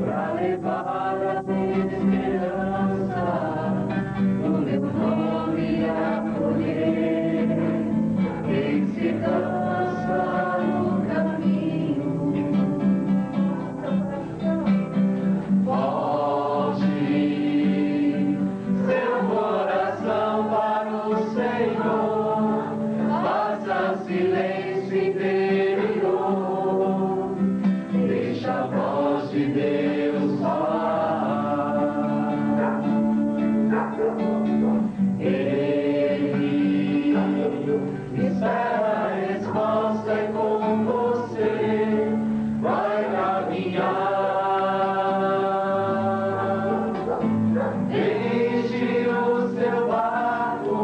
pra levar a esperança do meu nome a colher. Quem se cansa no caminho, volte seu coração para o Senhor, faça silêncio interior, deixa a voz de Deus falar. Ele espera a resposta e com você vai caminhar. Deixe o seu barco,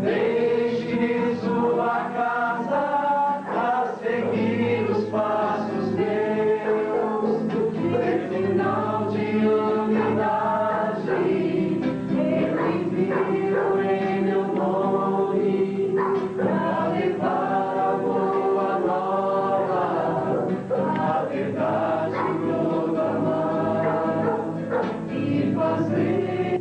deixe sua casa, a seguir os passos meus. Em sinal de humildade, eu envio em meu nome pra levar a boa nova, a verdade proclamar e fazer.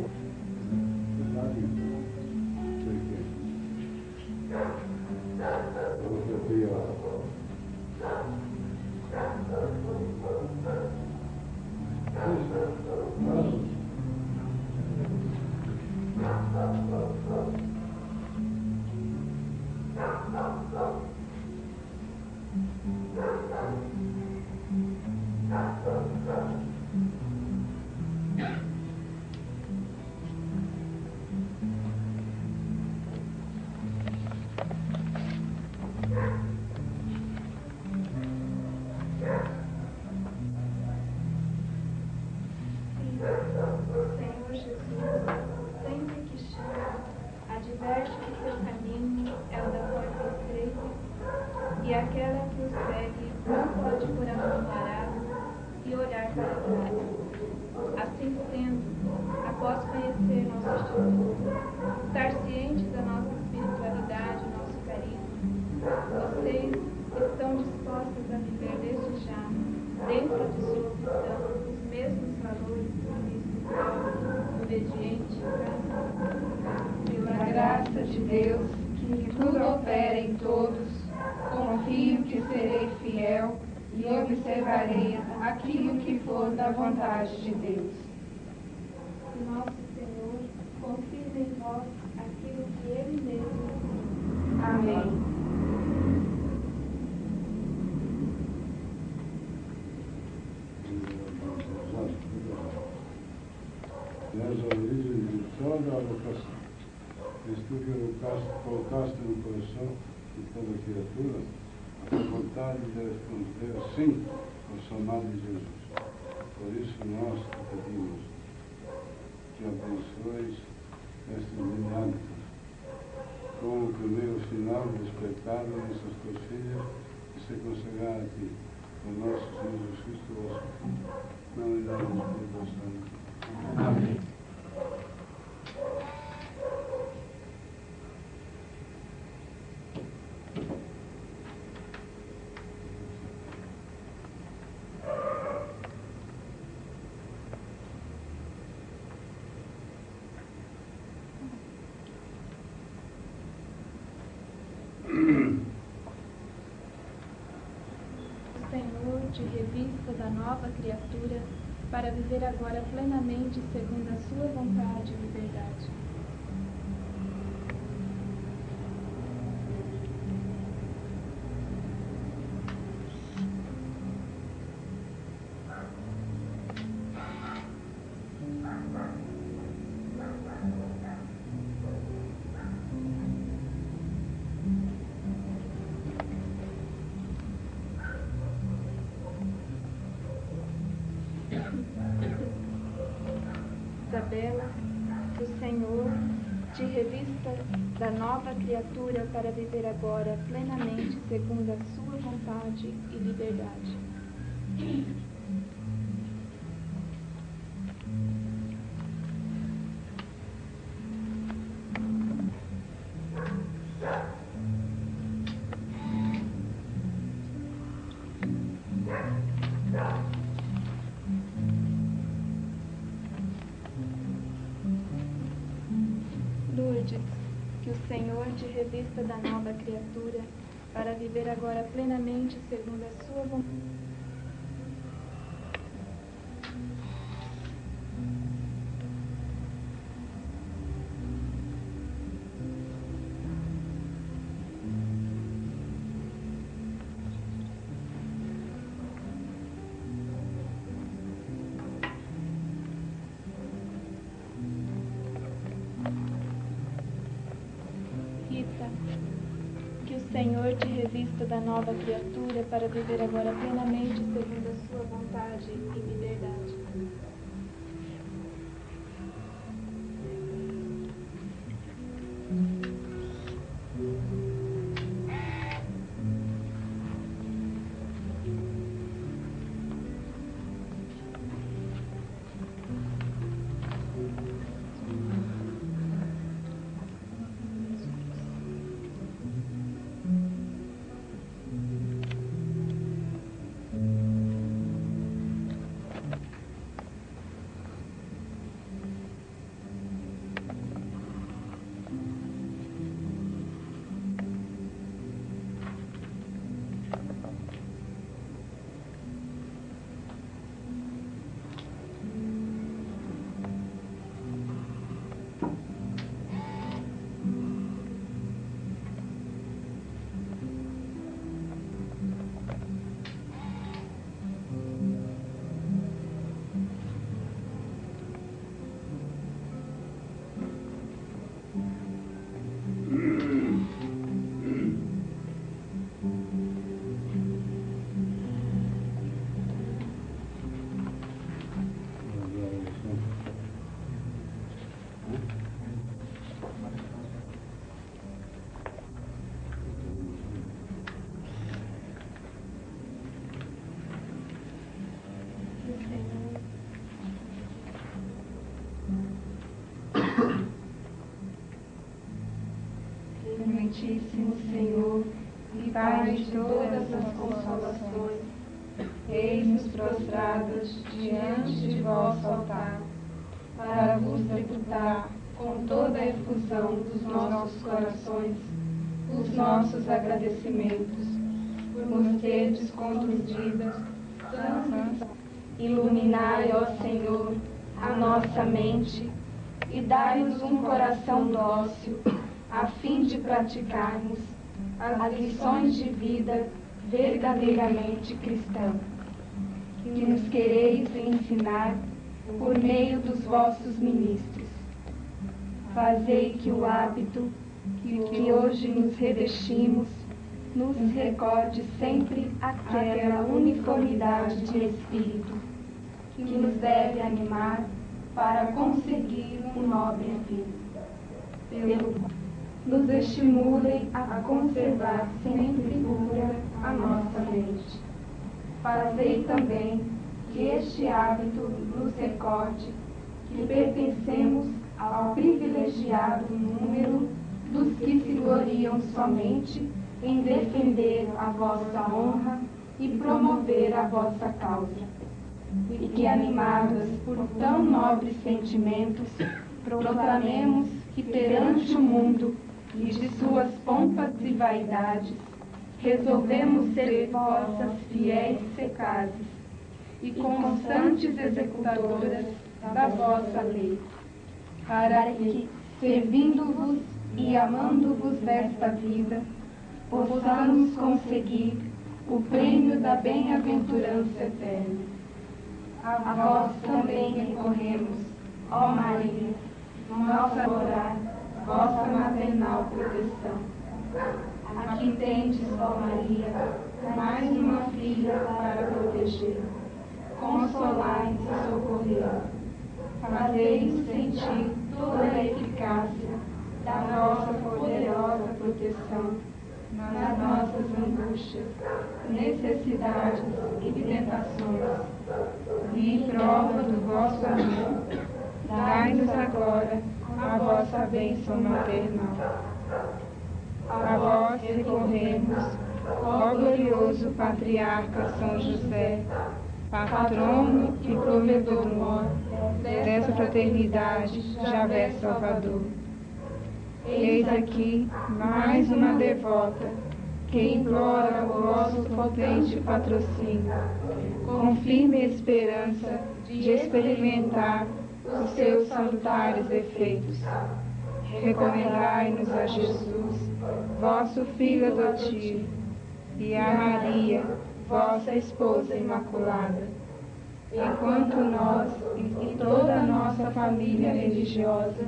Senhor Jesus, sempre que chega, adverte que seu caminho é o da porta estreita e aquela que o segue não pode pôr a mão no arado e olhar para trás. Assim sendo, após conhecer nosso Instituto, estar ciente da nossa espiritualidade, nosso carisma, vocês estão dispostas a viver desde já, dentro de sua opção, os mesmos valores do Cristo, obediente, pela graça de Deus, que tudo opera em todos, confio que serei fiel e observarei aquilo que for da vontade de Deus. Nosso Senhor, confirma em vós aquilo que Ele mesmo. Amém. És a origem de toda a vocação. És tu que colocaste no coração de toda criatura a vontade de responder sim ao chamado de Jesus. Por isso nós te pedimos que abençoes estes brilhantes com o primeiro sinal do espetáculo dessas tuas filhas que se consagrar a ti, por nosso Senhor Jesus Cristo, vosso Filho, na unidade do Espírito Santo. Amém. Senhor, de revista da nova criatura, para viver agora plenamente segundo a sua vontade e liberdade. Isabela, do Senhor, de revista da nova criatura para viver agora plenamente segundo a sua vontade e liberdade. pedes que o Senhor te revista da nova criatura, para viver agora plenamente segundo a sua vontade. Que o Senhor te revista da nova criatura para viver agora plenamente segundo a sua vontade e liberdade. Clementíssimo Senhor, e Pai de todas as consolações, eis-nos prostrados diante de vosso altar, para vos tributar com toda a efusão dos nossos corações os nossos agradecimentos, por nos terdes conduzidas santas. Iluminai, ó Senhor, a nossa mente e dai-nos um coração dócil, a fim de praticarmos as lições de vida verdadeiramente cristã, que nos quereis ensinar por meio dos vossos ministros. Fazei que o hábito que hoje nos revestimos nos recorde sempre aquela uniformidade de espírito que nos deve animar para conseguir um nobre fim. Pelo nos estimulem a conservar sempre pura a nossa mente. Fazei também que este hábito nos recorde que pertencemos ao privilegiado número dos que se gloriam somente em defender a vossa honra e promover a vossa causa, e que, animados por tão nobres sentimentos, proclamemos que perante o mundo e de suas pompas e vaidades, resolvemos ser vossas fiéis secazes e constantes executadoras da vossa lei, para que, servindo-vos e amando-vos desta vida, possamos conseguir o prêmio da bem-aventurança eterna. A vós também recorremos, ó Maria, nossa orar, vossa maternal proteção. Aqui tendes, ó Maria, mais uma filha para proteger. Consolai e socorrei. Fazei-nos sentir toda a eficácia da vossa poderosa proteção nas nossas angústias, necessidades e tentações. E prova do vosso amor, dai-nos agora a vossa bênção maternal. A vós recorremos, ó glorioso patriarca São José, patrono e provedor dessa fraternidade Javé Salvador. Eis aqui mais uma devota que implora o vosso potente patrocínio, com firme esperança de experimentar os seus salutares efeitos. Recomendai-nos a Jesus, vosso Filho adotivo, e a Maria, vossa Esposa Imaculada, enquanto nós e toda a nossa família religiosa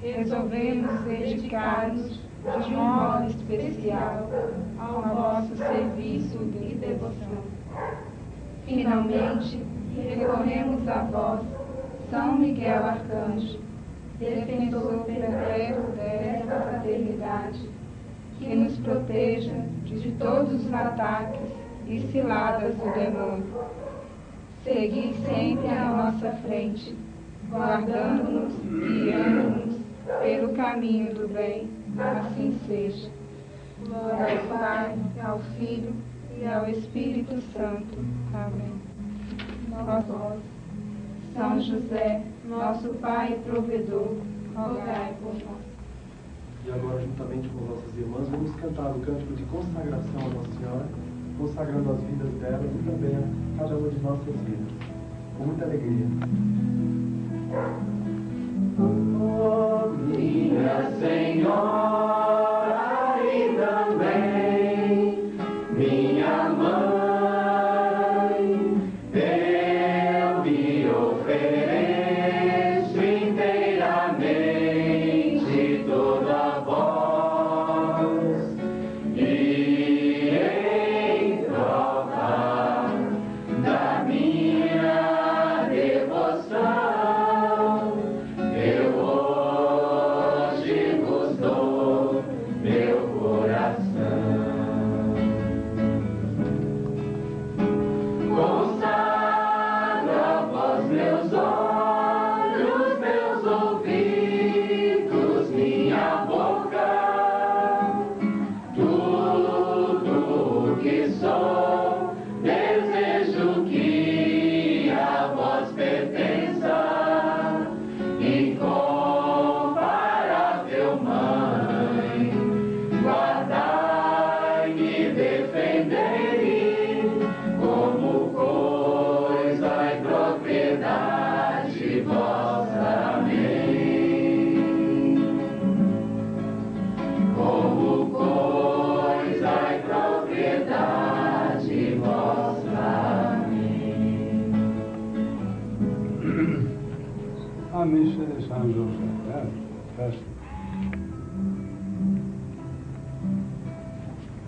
resolvemos dedicar-nos de modo especial ao vosso serviço e devoção. Finalmente, recorremos a vós, São Miguel Arcanjo, defensor perpétuo desta fraternidade, que nos proteja de todos os ataques e ciladas do demônio. Segui sempre à nossa frente, guardando-nos e guiando-nos pelo caminho do bem, assim seja. Glória ao Pai, ao Filho e ao Espírito Santo. Amém. Nós, São José, nosso Pai e provedor, rogai por nós. E agora, juntamente com vossas irmãs, vamos cantar o cântico de consagração a Nossa Senhora, consagrando as vidas delas e também a cada uma de nossas vidas. Com muita alegria. Oh, minha Senhora e também minha mãe, eu me ofereço inteiramente toda a vós, e em troca da minha devoção eu hoje vos dou meu coração. Consagro a vós meus olhos, meus ouvidos, minha boca, tudo que sou, desejo que a vós pertença. Incomparável Mãe, guardai-me, defendei-me como coisa e propriedade vossa. Amém. Como coisa e propriedade vossa. Amém. A missa de São José, né? Festa.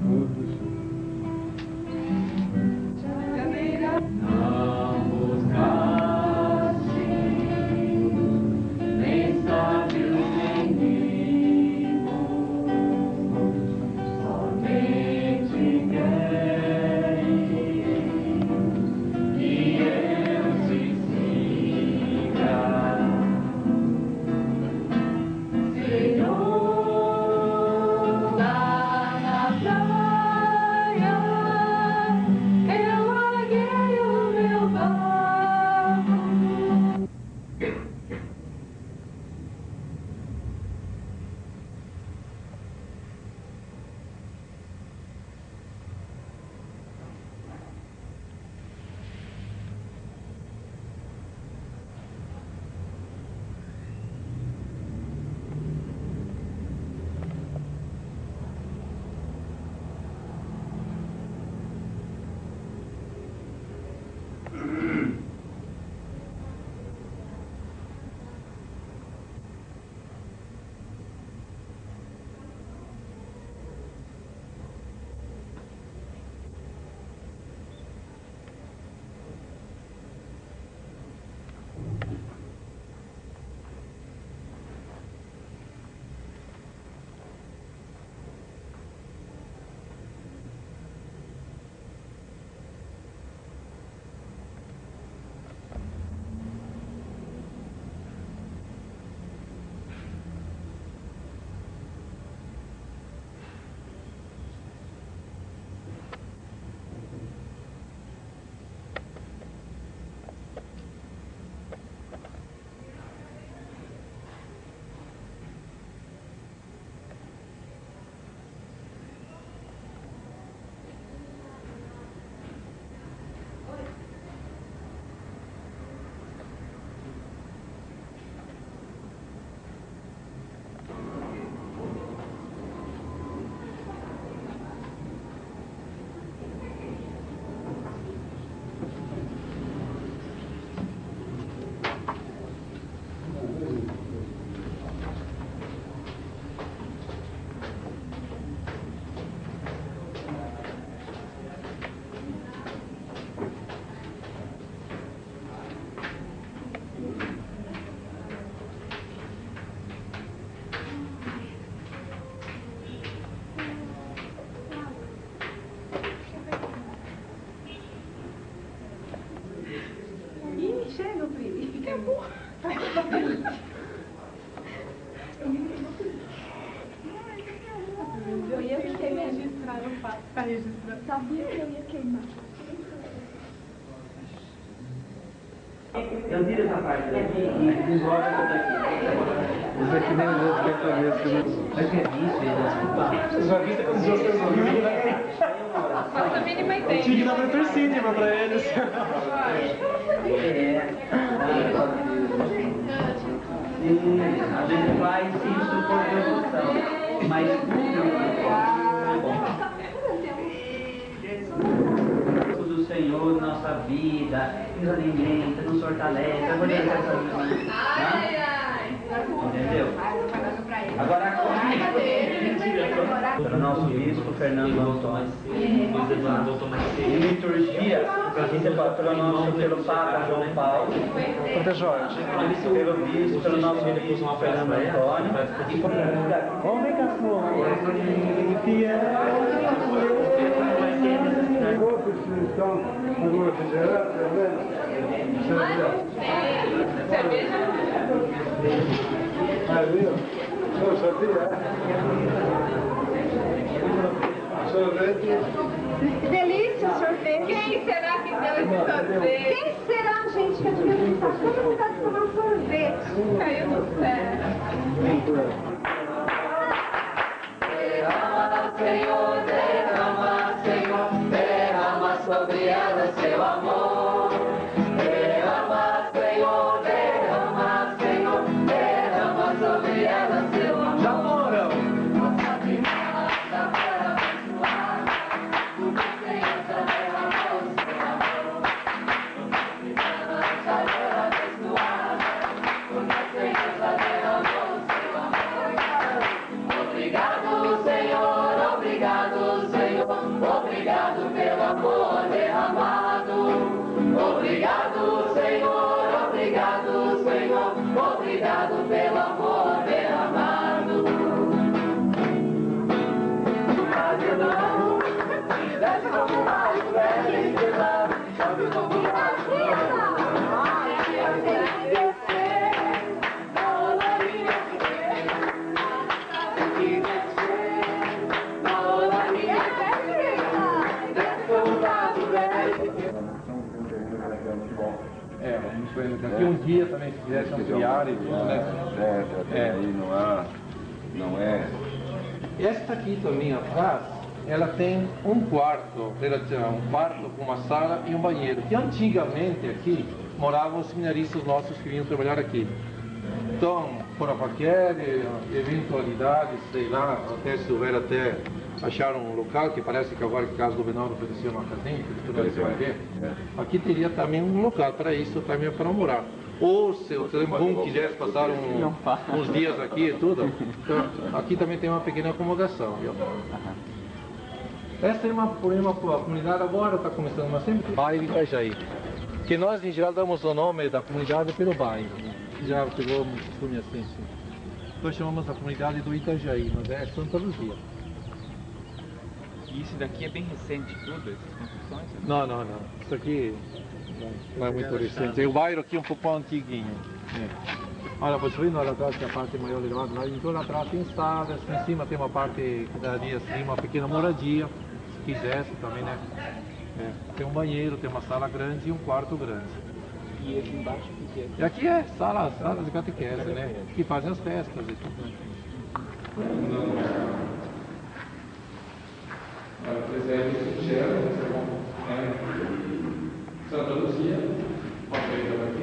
Todos. Não buscaste nem sábios nem ricos, somente queres que eu te siga. Chega, Pri. Eu ia registrar no fato. Tá registrando. Sabia que eu ia queimar. Eu tiro essa parte daqui e desenvolve essa daqui. Isso aqui nem os outros que é cabeça, né? Mas que é isso, ele Vocês já viram quando os outros resolviam, né? Faça a mínima ideia. Tinha que dar Dr. Cinema pra eles. A gente faz isso por devoção, mas do Senhor na nossa vida, nos alimenta, nos fortalece, agonizar essa vida. Entendeu? Agora para o nosso bispo Fernando Antônio. Em liturgia, pelo nosso pelo Papa João Paulo. Quanto Jorge? Pelo bispo, pelo nosso bispo Fernando Antônio. Vamos ver, cachorro. Outros estão no refrigerante também. Cerveja? Ah, viu? Não sabia? Sorvete. Delícia, sorvete. Quem será que deu esse sorvete? Quem será, gente, que a gente está com vontade de tomar sorvete? Caiu no céu. Derrama, Senhor, derrama, Senhor, derrama sobre ela seu amor. Derrama, Senhor, derrama, Senhor, derrama sobre ela seu amor. Já foram. Nossa vida está para abençoar, porque o Senhor já derramou o seu amor. Nossa vida está para abençoar, porque o Senhor já derramou o seu amor. Obrigado, Senhor, obrigado, Senhor, obrigado pelo amor derramado. Obrigado, Senhor, obrigado, Senhor, obrigado pelo amor derramado. Imaginando, desce como raio, velho, sobe como raio. É, daqui um dia também, se quisesse ampliar e tudo, né? Aí não é. Esta aqui também atrás, ela tem um quarto com uma sala e um banheiro, que antigamente aqui moravam os seminaristas nossos que vinham trabalhar aqui. Então, por qualquer eventualidade, sei lá, até se houver até acharam um local, que parece que agora que a Casa do Benal ofereceu uma casinha, que tudo vai ver, aqui teria também um local para isso, também para morar. Ou se o Trembum quisesse passar uns dias aqui e tudo, então, aqui também tem uma pequena acomodação, viu? Essa é uma comunidade agora está começando, mas sempre bairro de Itajaí. Que nós em geral damos o nome da comunidade pelo bairro, né? Já pegou um costume assim, sim. Nós chamamos a comunidade do Itajaí, mas é Santa Luzia. E isso daqui é bem recente tudo, essas construções? Não. Isso aqui não é muito recente. E o bairro aqui é um pouco antiguinho. É. Olha, você vê lá atrás que a parte maior elevada, lá, então lá atrás tem salas, em cima tem uma parte que daria assim, uma pequena moradia, se quisesse também, né? É. Tem um banheiro, tem uma sala grande e um quarto grande. E aqui embaixo o que é? E aqui é salas de catequese, né? Que fazem as festas e tudo, né? Santa Luzia, pode ver aqui.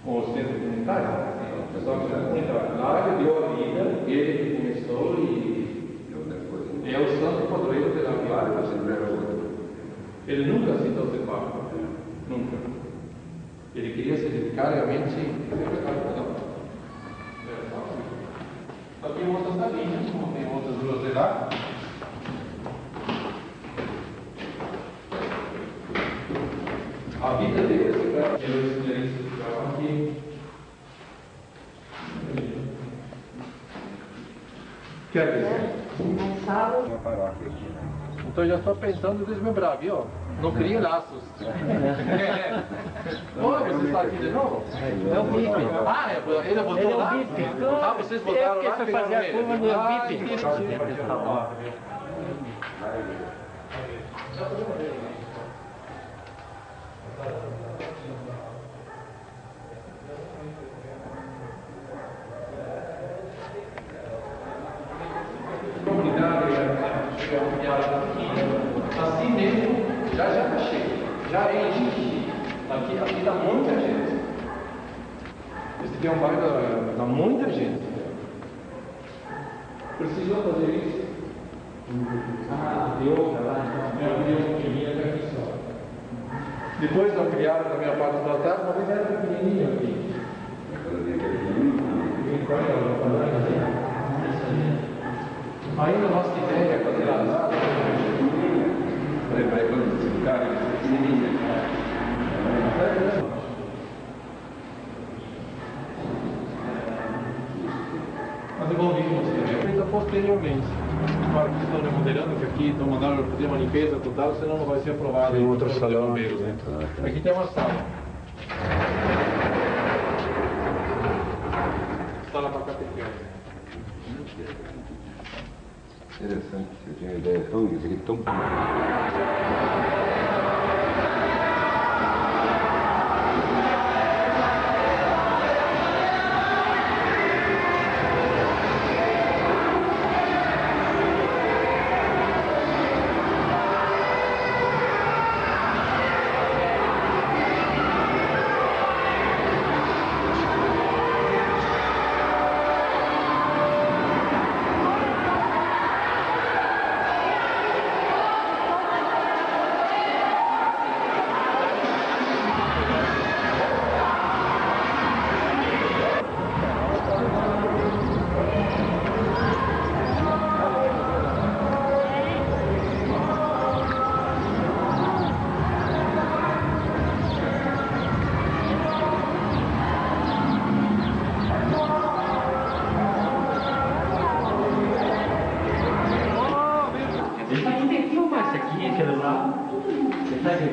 O centro comunitário, o pessoal que lá ele deu a vida, ele começou e é o santo padroeiro de la Vila. Ele nunca citou ser papa, nunca. Ele queria se dedicar realmente aqui outras salinhas, como tem outras duas de lá. A vida deles, eles ficavam aqui. Quer dizer? Uma paróquia aqui, né? Então já estou pensando em desmembrar, viu? Não cria laços. Oi, você está aqui de novo? É o Bife. Ah, ele voltou lá? Ah, vocês voltaram lá? Foi fazer a curva no Bife. Assim mesmo, já está cheio, já enche. Aqui dá muita gente. Esse aqui é um bairro dá muita gente. Precisou fazer isso? Deu, aqui só. Depois da criada da minha parte do altar, uma vez era pequenininho aqui. Ainda a nossa ideia é fazer azar. Peraí, quando esse cara é pequenininho. Mas devolvimos também. Feita posteriormente. Para que estão remodelando, que aqui estão mandando fazer uma limpeza total, senão não vai ser aprovado. Tem outro salão. Né? Aqui tem uma sala. Sala para catequese. Interessante, você tinha uma ideia tão isso aqui, tão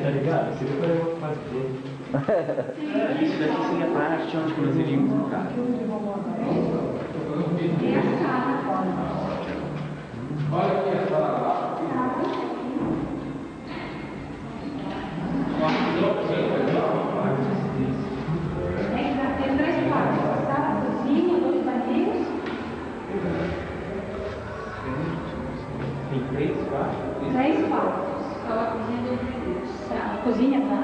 Tá ligado? Você depois eu vou fazer. Isso daqui seria a parte onde nós iríamos entrar. Olha aqui a sala lá. Tem 3 quartos, sala, cozinha, 2 banheiros. Tem 3 quartos? 3 quartos. Sala, cozinha, 2 banheiros. A cozinha tá.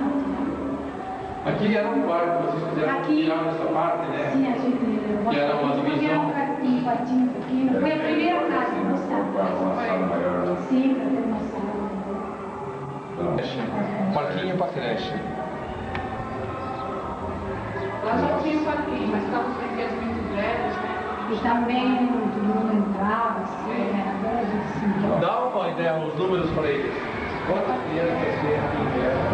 Aqui era um quarto, vocês fizeram tirar essa parte, né? Sim, a gente que era uma divisão. Um quartinho pequeno. Foi a primeira casa, não sabe? uma sala maior. Sim, para ter uma sala. Parquinho para creche. Lá já tinha um parquinho, mas estavam os brinquedos muito breves, né? E também todo mundo entrava, assim, era breve, assim. Dá uma ideia, os números para eles. Quantas crianças tem aqui em Guerra?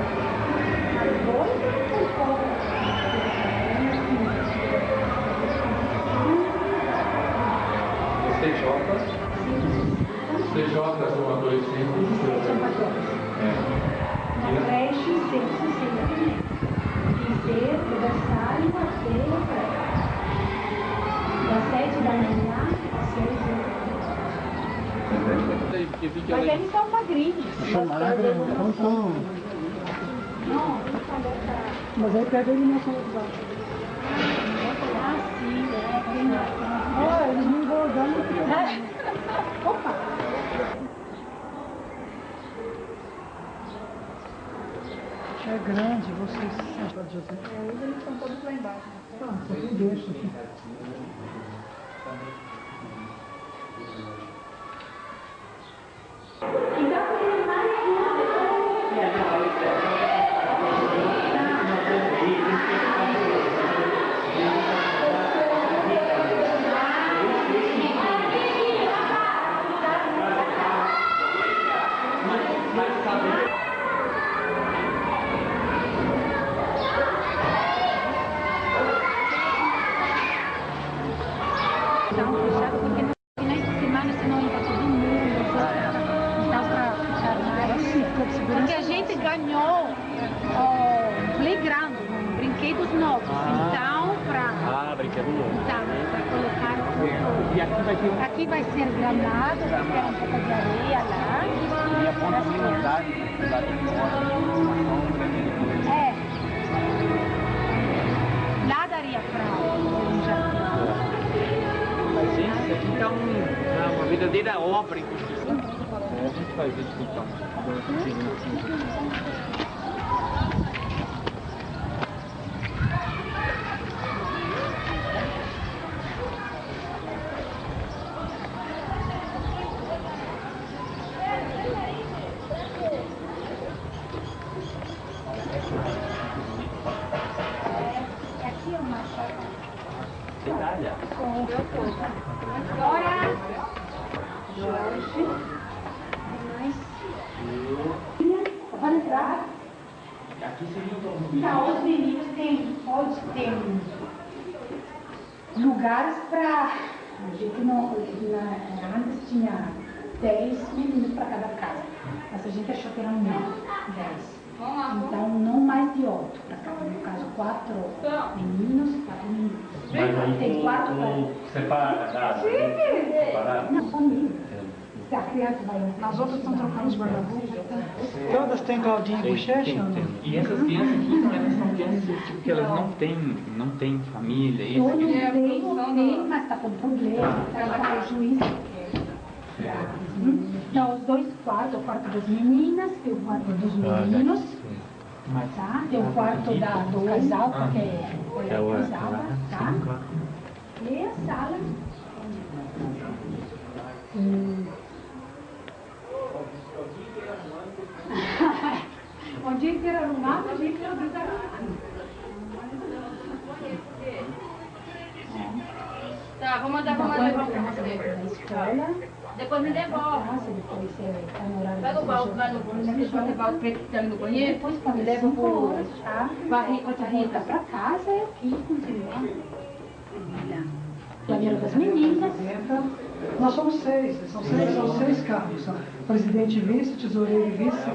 Os TJs? Os TJs são adolescentes? São 14. Na creche, 160. Quinzeiro, aniversário, quarteira, das 7 da manhã às 6 da tarde. Mas eles são magrinhos. São magros, não são. Não, Mas aí pega a iluminação do lado. ah, sim, é. Ah, eles me engordando. Opa! É grande, vocês sabem, José. Hoje eles estão todos lá embaixo. Ah, só tem deixa aqui. Então, fechado porque na semana senão ia para todo mundo. Então, para fechar mais. Porque a gente ganhou o playground, brinquedos novos. Então, para brinquedo novo. Então, para colocar tudo. E aqui vai ter... Aqui vai ser gramado, vai ter um pouco de areia lá. E a possibilidade de lá de fora, uma sombra, É. Lá daria para um jardim. Mas isso aqui está uma verdadeira obra em construção. a gente faz isso então. Aqui é uma Itália. Agora, Jorge, mais. Pode entrar. Aqui seria o Não, os meninos têm, lugares para. A gente não. Antes tinha 10 meninos para cada casa. Mas a gente achou que eram 10. Então, não mais de 8 para cada. No caso, 4 meninos, 4 meninos. Mas aí Tem 4 separado. Separado. Não, são livres. Se a criança vai. As outras estão trocando os guarda-roupas. Todas têm Claudinha e Bochecha? E essas crianças aqui, elas são crianças tipo, que elas não têm família. Isso. Todos têm, mas está com problema. Está com prejuízo. Então, os 2 quartos, o quarto das meninas e o quarto dos meninos. Tá? Tem o quarto do casal, porque é casal, tá? E a sala. O dia inteiro arrumado, o dia inteiro desarrumado. Tá, vou mandar pra levar pra você. Da escola. Depois me devolve. Depois você tá no horário Pega o balde lá no banheiro, pode levar o preto que tá ali no banheiro. Depois quando leva leva pro... tá? Varrer com a Volta pra casa e aqui continua. Banheiro das meninas. Nós somos 6, são 6 cargos. São presidente e vice, tesoureiro e vice.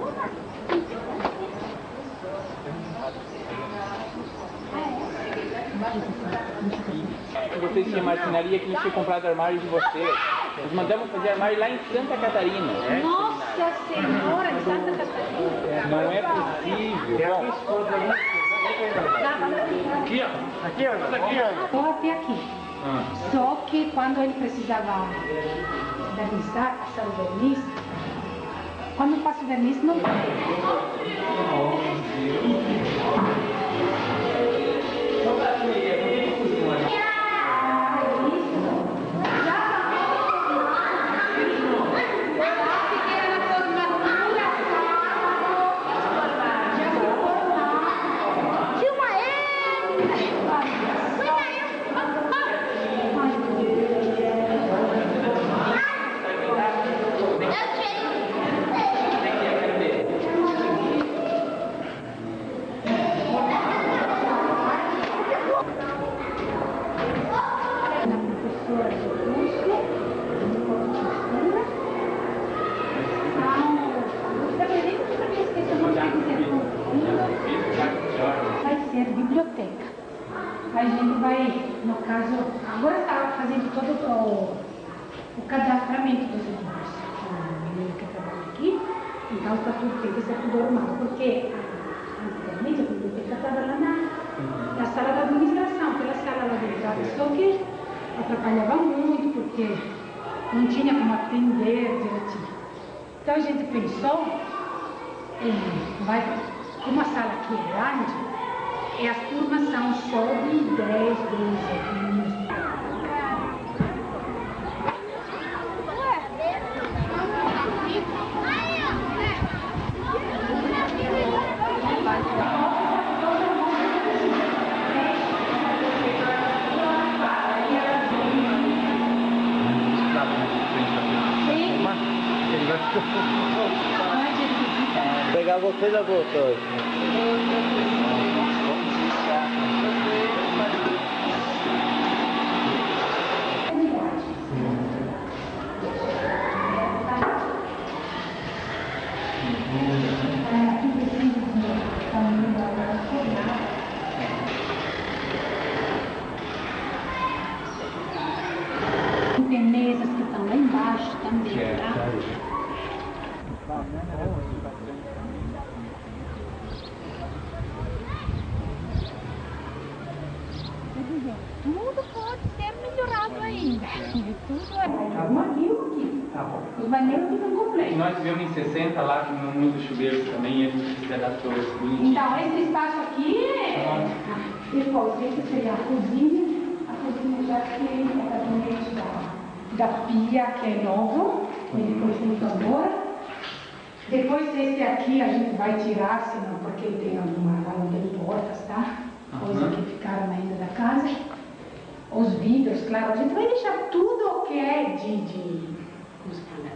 Vocês tinham marcenaria que eles tinham comprado armário de vocês. Nós mandamos fazer armário lá em Santa Catarina. Nossa Senhora de Santa Catarina. Não é possível. Aqui, ó. Aqui, ó. Estou até aqui. Só que quando ele precisava vernizar, passar o verniz, quando passa o verniz, não vai. Vai ser biblioteca. A gente vai, no caso, agora está fazendo todo o cadastramento dos livros. A menina que trabalha aqui, então está tudo, tem que ser tudo arrumado, porque anteriormente a biblioteca estava lá na sala da administração, aquela sala lá de entrada, só que atrapalhava muito, porque não tinha como atender direitinho. Então a gente pensou, como a sala aqui é grande, e as turmas são só de 10, 12 meninos. Pegar você da volta. Aqui precisa dele, tá? Tudo pode ser melhorado ainda. Tudo é. Um aqui e um aqui. Tá bom. Os banheiros ficam completos. Nós tivemos em 60 lá, que não muda chuveiros também, e a gente se adaptou a esse 20. Então, esse espaço aqui é... Depois, esse seria a cozinha. A cozinha já tem exatamente da pia, que é novo. E depois tem o tambor. Depois esse aqui a gente vai tirar, senão porque tem não tem portas, tá? Coisas que ficaram ainda da casa. Os vidros, claro, a gente vai deixar tudo o que é como se fala,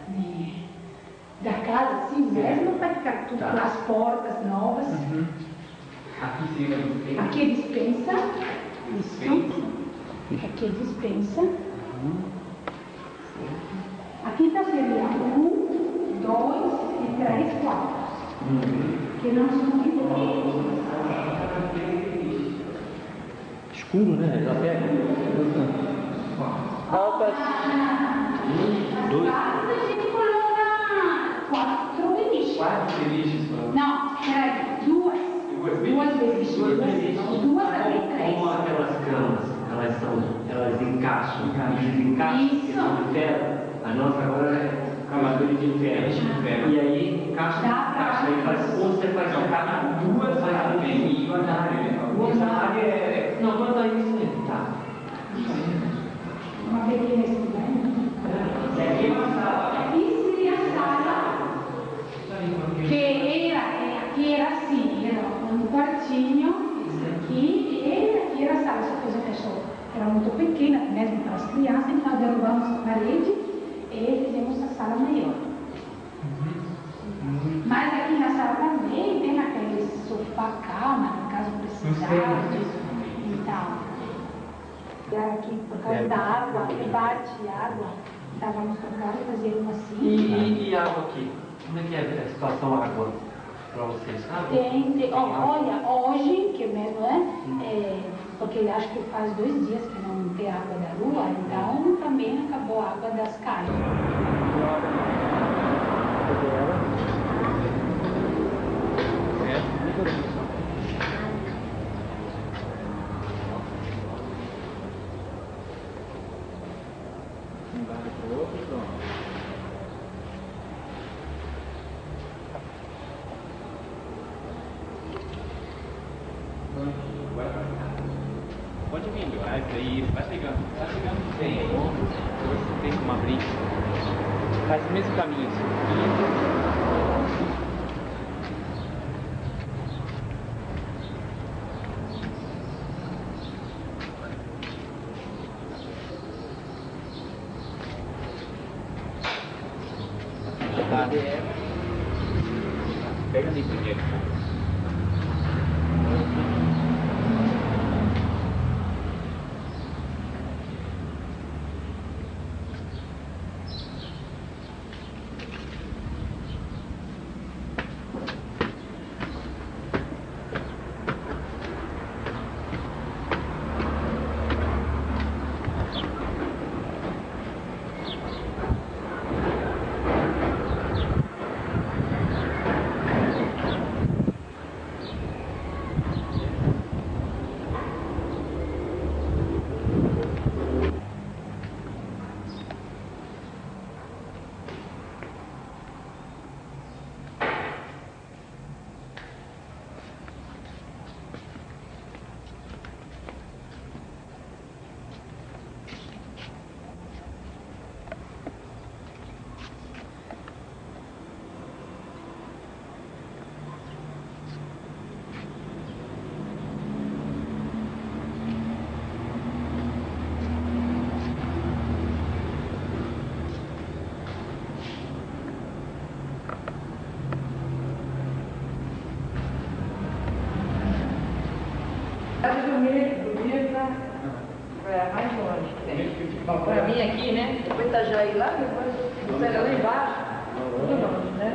da casa, assim mesmo, vai ficar tudo com as portas novas. Aqui sim, né? Aqui é dispensa. Isso. Aqui é dispensa. Aqui então seria 1, 2 e 3 quartos. Que não são iguais. Escuro, né? Já pega. Altas. 2. A gente coloca 4 beliches. 4 beliches. Não, peraí, 2 beliches. 2 até 3. Como aquelas camas, elas encaixam, Isso. são de ferro. A nossa agora é camadeira de ferro. E aí encaixa, aí faz você faz um canal, duas faz bem e uma área, né? Outra área é. Não, quanto a isso, tá? Uma pequena estudante. E aqui é uma sala. Aqui seria a sala. Que era assim, era um quartinho, esse aqui, e aqui era a sala, só que a pessoa era muito pequena, mesmo para as crianças, então nós derrubamos a parede e fizemos a sala maior. Mas aqui na sala também tem aquele sofá cama, no caso precisar. Então, aqui por causa da água, que bate água, estávamos tocando, fazendo assim. E água aqui? Como é que é a situação água para vocês? Tem. Olha, hoje, que mesmo porque acho que faz 2 dias que não tem água da rua, então também acabou a água das casas. Pode vir, vai pegando bem. Você tem como abrir. Faz o mesmo caminho, assim. Pega ali primeiro. Mais longe que tem. Para mim aqui, né? Depois Itajaí lá, depois pega lá embaixo. Tudo longe, né?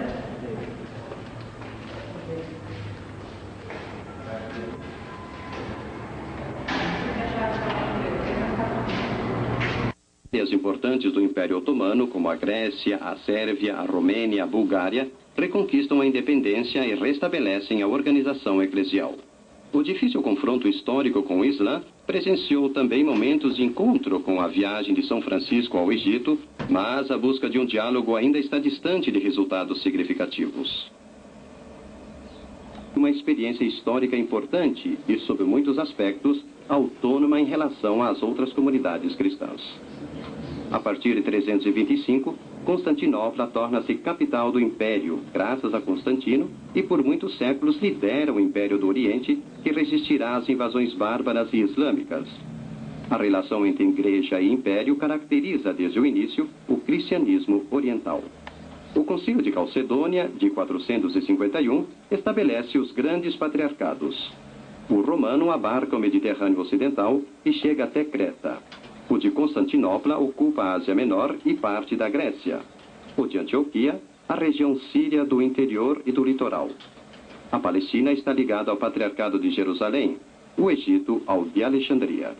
colônias importantes do Império Otomano, como a Grécia, a Sérvia, a Romênia, a Bulgária, reconquistam a independência e restabelecem a organização eclesial. O difícil confronto histórico com o Islã presenciou também momentos de encontro com a viagem de São Francisco ao Egito, mas a busca de um diálogo ainda está distante de resultados significativos. Uma experiência histórica importante e, sob muitos aspectos, autônoma em relação às outras comunidades cristãs. A partir de 325, Constantinopla torna-se capital do Império, graças a Constantino, e por muitos séculos lidera o Império do Oriente, que resistirá às invasões bárbaras e islâmicas. A relação entre Igreja e Império caracteriza, desde o início, o cristianismo oriental. O Concílio de Calcedônia, de 451, estabelece os grandes patriarcados. O romano abarca o Mediterrâneo Ocidental e chega até Creta. O de Constantinopla ocupa a Ásia Menor e parte da Grécia. O de Antioquia, a região síria do interior e do litoral. A Palestina está ligada ao Patriarcado de Jerusalém, o Egito ao de Alexandria.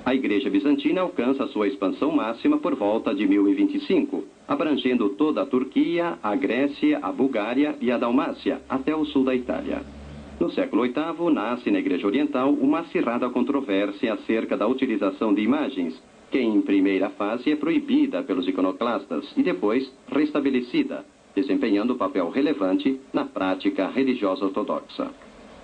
A Igreja Bizantina alcança sua expansão máxima por volta de 1025, abrangendo toda a Turquia, a Grécia, a Bulgária e a Dalmácia, até o sul da Itália. No século VIII, nasce na Igreja Oriental uma acirrada controvérsia acerca da utilização de imagens, que em primeira fase é proibida pelos iconoclastas e depois restabelecida, desempenhando papel relevante na prática religiosa ortodoxa.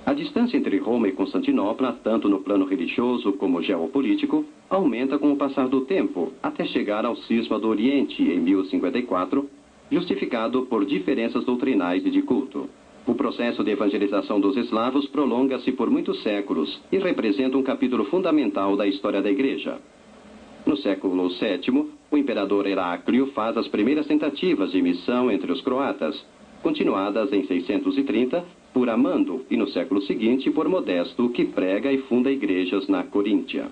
A distância entre Roma e Constantinopla, tanto no plano religioso como geopolítico, aumenta com o passar do tempo, até chegar ao cisma do Oriente em 1054, justificado por diferenças doutrinais e de culto. O processo de evangelização dos eslavos prolonga-se por muitos séculos e representa um capítulo fundamental da história da Igreja. No século VII, o imperador Heráclio faz as primeiras tentativas de missão entre os croatas, continuadas em 630 por Amando e no século seguinte por Modesto, que prega e funda igrejas na Coríntia.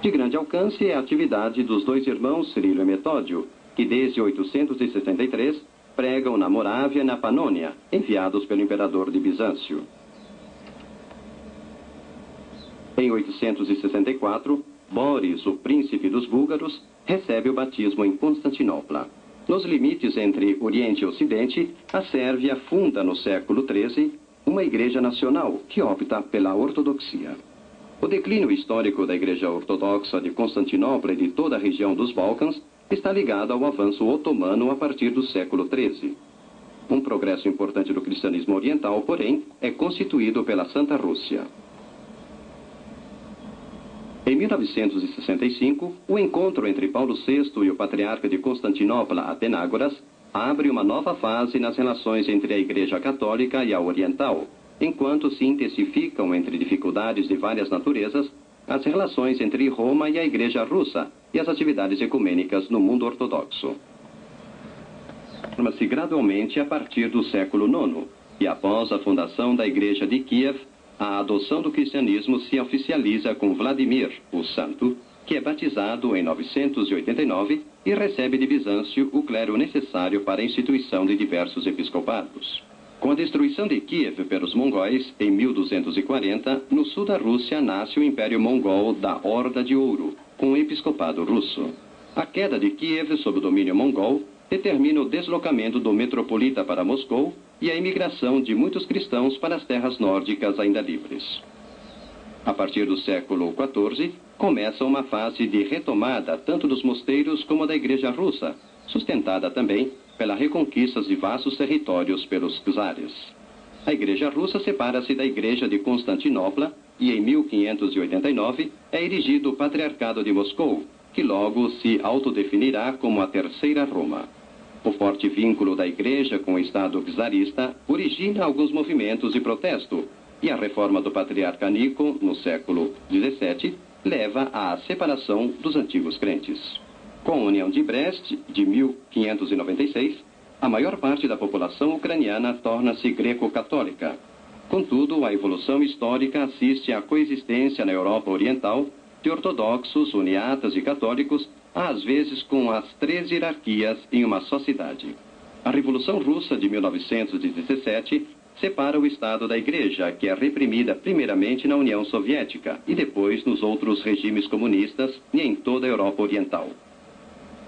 De grande alcance é a atividade dos dois irmãos Cirilo e Metódio, que desde 863 pregam na Morávia e na Panônia, enviados pelo imperador de Bizâncio. Em 864, Boris, o príncipe dos búlgaros, recebe o batismo em Constantinopla. Nos limites entre Oriente e Ocidente, a Sérvia funda no século XIII uma igreja nacional que opta pela ortodoxia. O declínio histórico da Igreja Ortodoxa de Constantinopla e de toda a região dos Balcãs está ligado ao avanço otomano a partir do século XIII. Um progresso importante do cristianismo oriental, porém, é constituído pela Santa Rússia. Em 1965, o encontro entre Paulo VI e o patriarca de Constantinopla, Atenágoras, abre uma nova fase nas relações entre a Igreja Católica e a Oriental, enquanto se intensificam, entre dificuldades de várias naturezas, as relações entre Roma e a Igreja Russa e as atividades ecumênicas no mundo ortodoxo. Forma-se gradualmente a partir do século IX, e após a fundação da Igreja de Kiev, a adoção do cristianismo se oficializa com Vladimir, o Santo, que é batizado em 989 e recebe de Bizâncio o clero necessário para a instituição de diversos episcopados. Com a destruição de Kiev pelos mongóis, em 1240, no sul da Rússia nasce o Império Mongol da Horda de Ouro, com o episcopado russo. A queda de Kiev sob o domínio mongol determina o deslocamento do metropolita para Moscou e a imigração de muitos cristãos para as terras nórdicas ainda livres. A partir do século XIV, começa uma fase de retomada tanto dos mosteiros como da Igreja Russa, sustentada também pela reconquista de vastos territórios pelos czares. A Igreja Russa separa-se da Igreja de Constantinopla e, em 1589, é erigido o Patriarcado de Moscou, que logo se autodefinirá como a Terceira Roma. O forte vínculo da Igreja com o Estado czarista origina alguns movimentos de protesto, e a reforma do Patriarca Nico, no século XVII, leva à separação dos antigos crentes. Com a União de Brest, de 1596, a maior parte da população ucraniana torna-se greco-católica. Contudo, a evolução histórica assiste à coexistência na Europa Oriental de ortodoxos, uniatas e católicos, às vezes com as 3 hierarquias em uma só cidade. A Revolução Russa de 1917 separa o Estado da Igreja, que é reprimida primeiramente na União Soviética e depois nos outros regimes comunistas e em toda a Europa Oriental.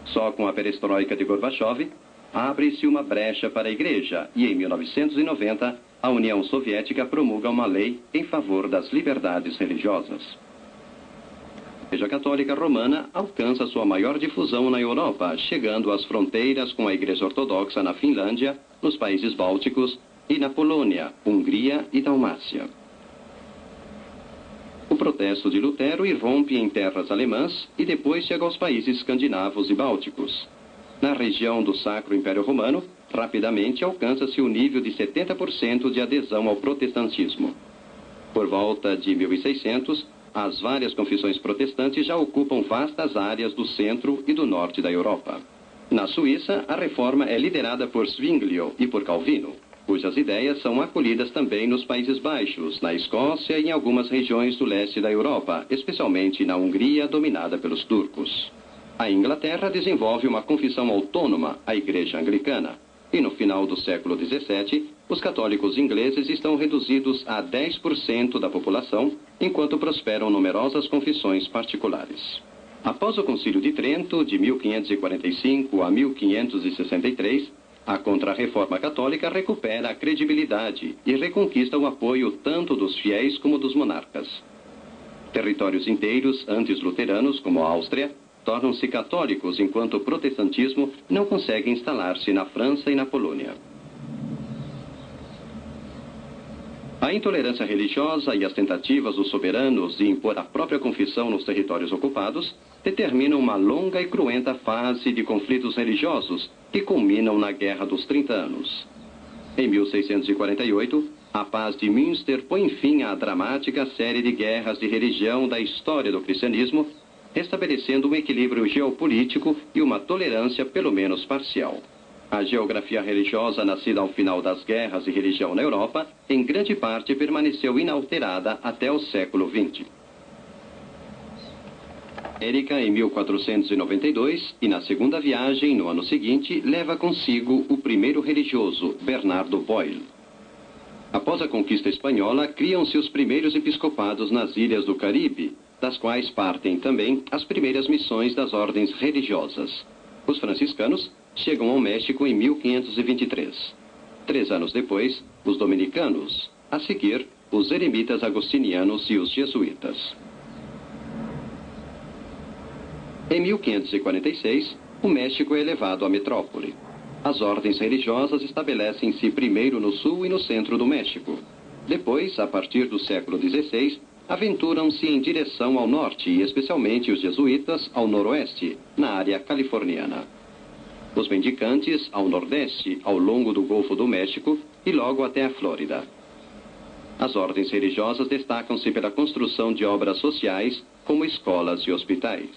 Só com a perestroika de Gorbachev, abre-se uma brecha para a Igreja e, em 1990, a União Soviética promulga uma lei em favor das liberdades religiosas. A Igreja Católica Romana alcança sua maior difusão na Europa, chegando às fronteiras com a Igreja Ortodoxa na Finlândia, nos países bálticos e na Polônia, Hungria e Dalmácia. O protesto de Lutero irrompe em terras alemãs e depois chega aos países escandinavos e bálticos. Na região do Sacro Império Romano, rapidamente alcança-se o nível de 70% de adesão ao protestantismo. Por volta de 1600, as várias confissões protestantes já ocupam vastas áreas do centro e do norte da Europa. Na Suíça, a reforma é liderada por Zwinglio e por Calvino, cujas ideias são acolhidas também nos Países Baixos, na Escócia e em algumas regiões do leste da Europa, especialmente na Hungria, dominada pelos turcos. A Inglaterra desenvolve uma confissão autônoma, a Igreja Anglicana, e no final do século XVII, os católicos ingleses estão reduzidos a 10% da população, enquanto prosperam numerosas confissões particulares. Após o Concílio de Trento, de 1545 a 1563, a Contra-Reforma Católica recupera a credibilidade e reconquista o apoio tanto dos fiéis como dos monarcas. Territórios inteiros, antes luteranos, como a Áustria, tornam-se católicos, enquanto o protestantismo não consegue instalar-se na França e na Polônia. A intolerância religiosa e as tentativas dos soberanos de impor a própria confissão nos territórios ocupados determinam uma longa e cruenta fase de conflitos religiosos que culminam na Guerra dos 30 Anos. Em 1648, a Paz de Münster põe fim à dramática série de guerras de religião da história do cristianismo, estabelecendo um equilíbrio geopolítico e uma tolerância pelo menos parcial. A geografia religiosa nascida ao final das guerras de religião na Europa, em grande parte permaneceu inalterada até o século XX. Érica, em 1492, e na segunda viagem, no ano seguinte, leva consigo o primeiro religioso, Bernardo Boyle. Após a conquista espanhola, criam-se os primeiros episcopados nas ilhas do Caribe, das quais partem também as primeiras missões das ordens religiosas. Os franciscanos chegam ao México em 1523. 3 anos depois, os dominicanos. A seguir, os eremitas agostinianos e os jesuítas. Em 1546, o México é elevado à metrópole. As ordens religiosas estabelecem-se primeiro no sul e no centro do México. Depois, a partir do século XVI, aventuram-se em direção ao norte, e especialmente os jesuítas ao noroeste, na área californiana. Os mendicantes ao nordeste, ao longo do Golfo do México e logo até a Flórida. As ordens religiosas destacam-se pela construção de obras sociais, como escolas e hospitais.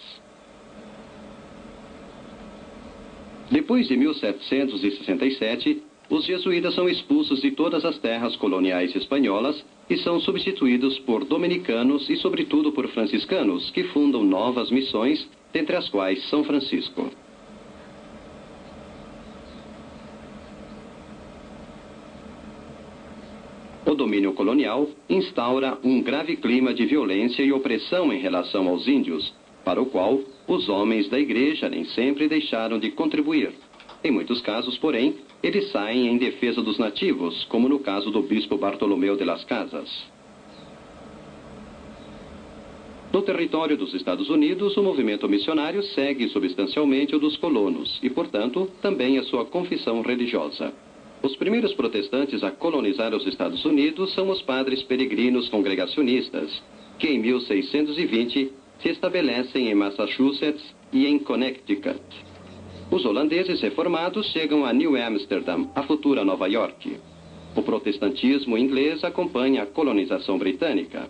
Depois de 1767, os jesuítas são expulsos de todas as terras coloniais espanholas e são substituídos por dominicanos e, sobretudo, por franciscanos, que fundam novas missões, dentre as quais São Francisco. O domínio colonial instaura um grave clima de violência e opressão em relação aos índios, para o qual os homens da igreja nem sempre deixaram de contribuir. Em muitos casos, porém, eles saem em defesa dos nativos, como no caso do bispo Bartolomeu de las Casas. No território dos Estados Unidos, o movimento missionário segue substancialmente o dos colonos e, portanto, também a sua confissão religiosa. Os primeiros protestantes a colonizar os Estados Unidos são os padres peregrinos congregacionistas, que em 1620 se estabelecem em Massachusetts e em Connecticut. Os holandeses reformados chegam a New Amsterdam, a futura Nova York. O protestantismo inglês acompanha a colonização britânica.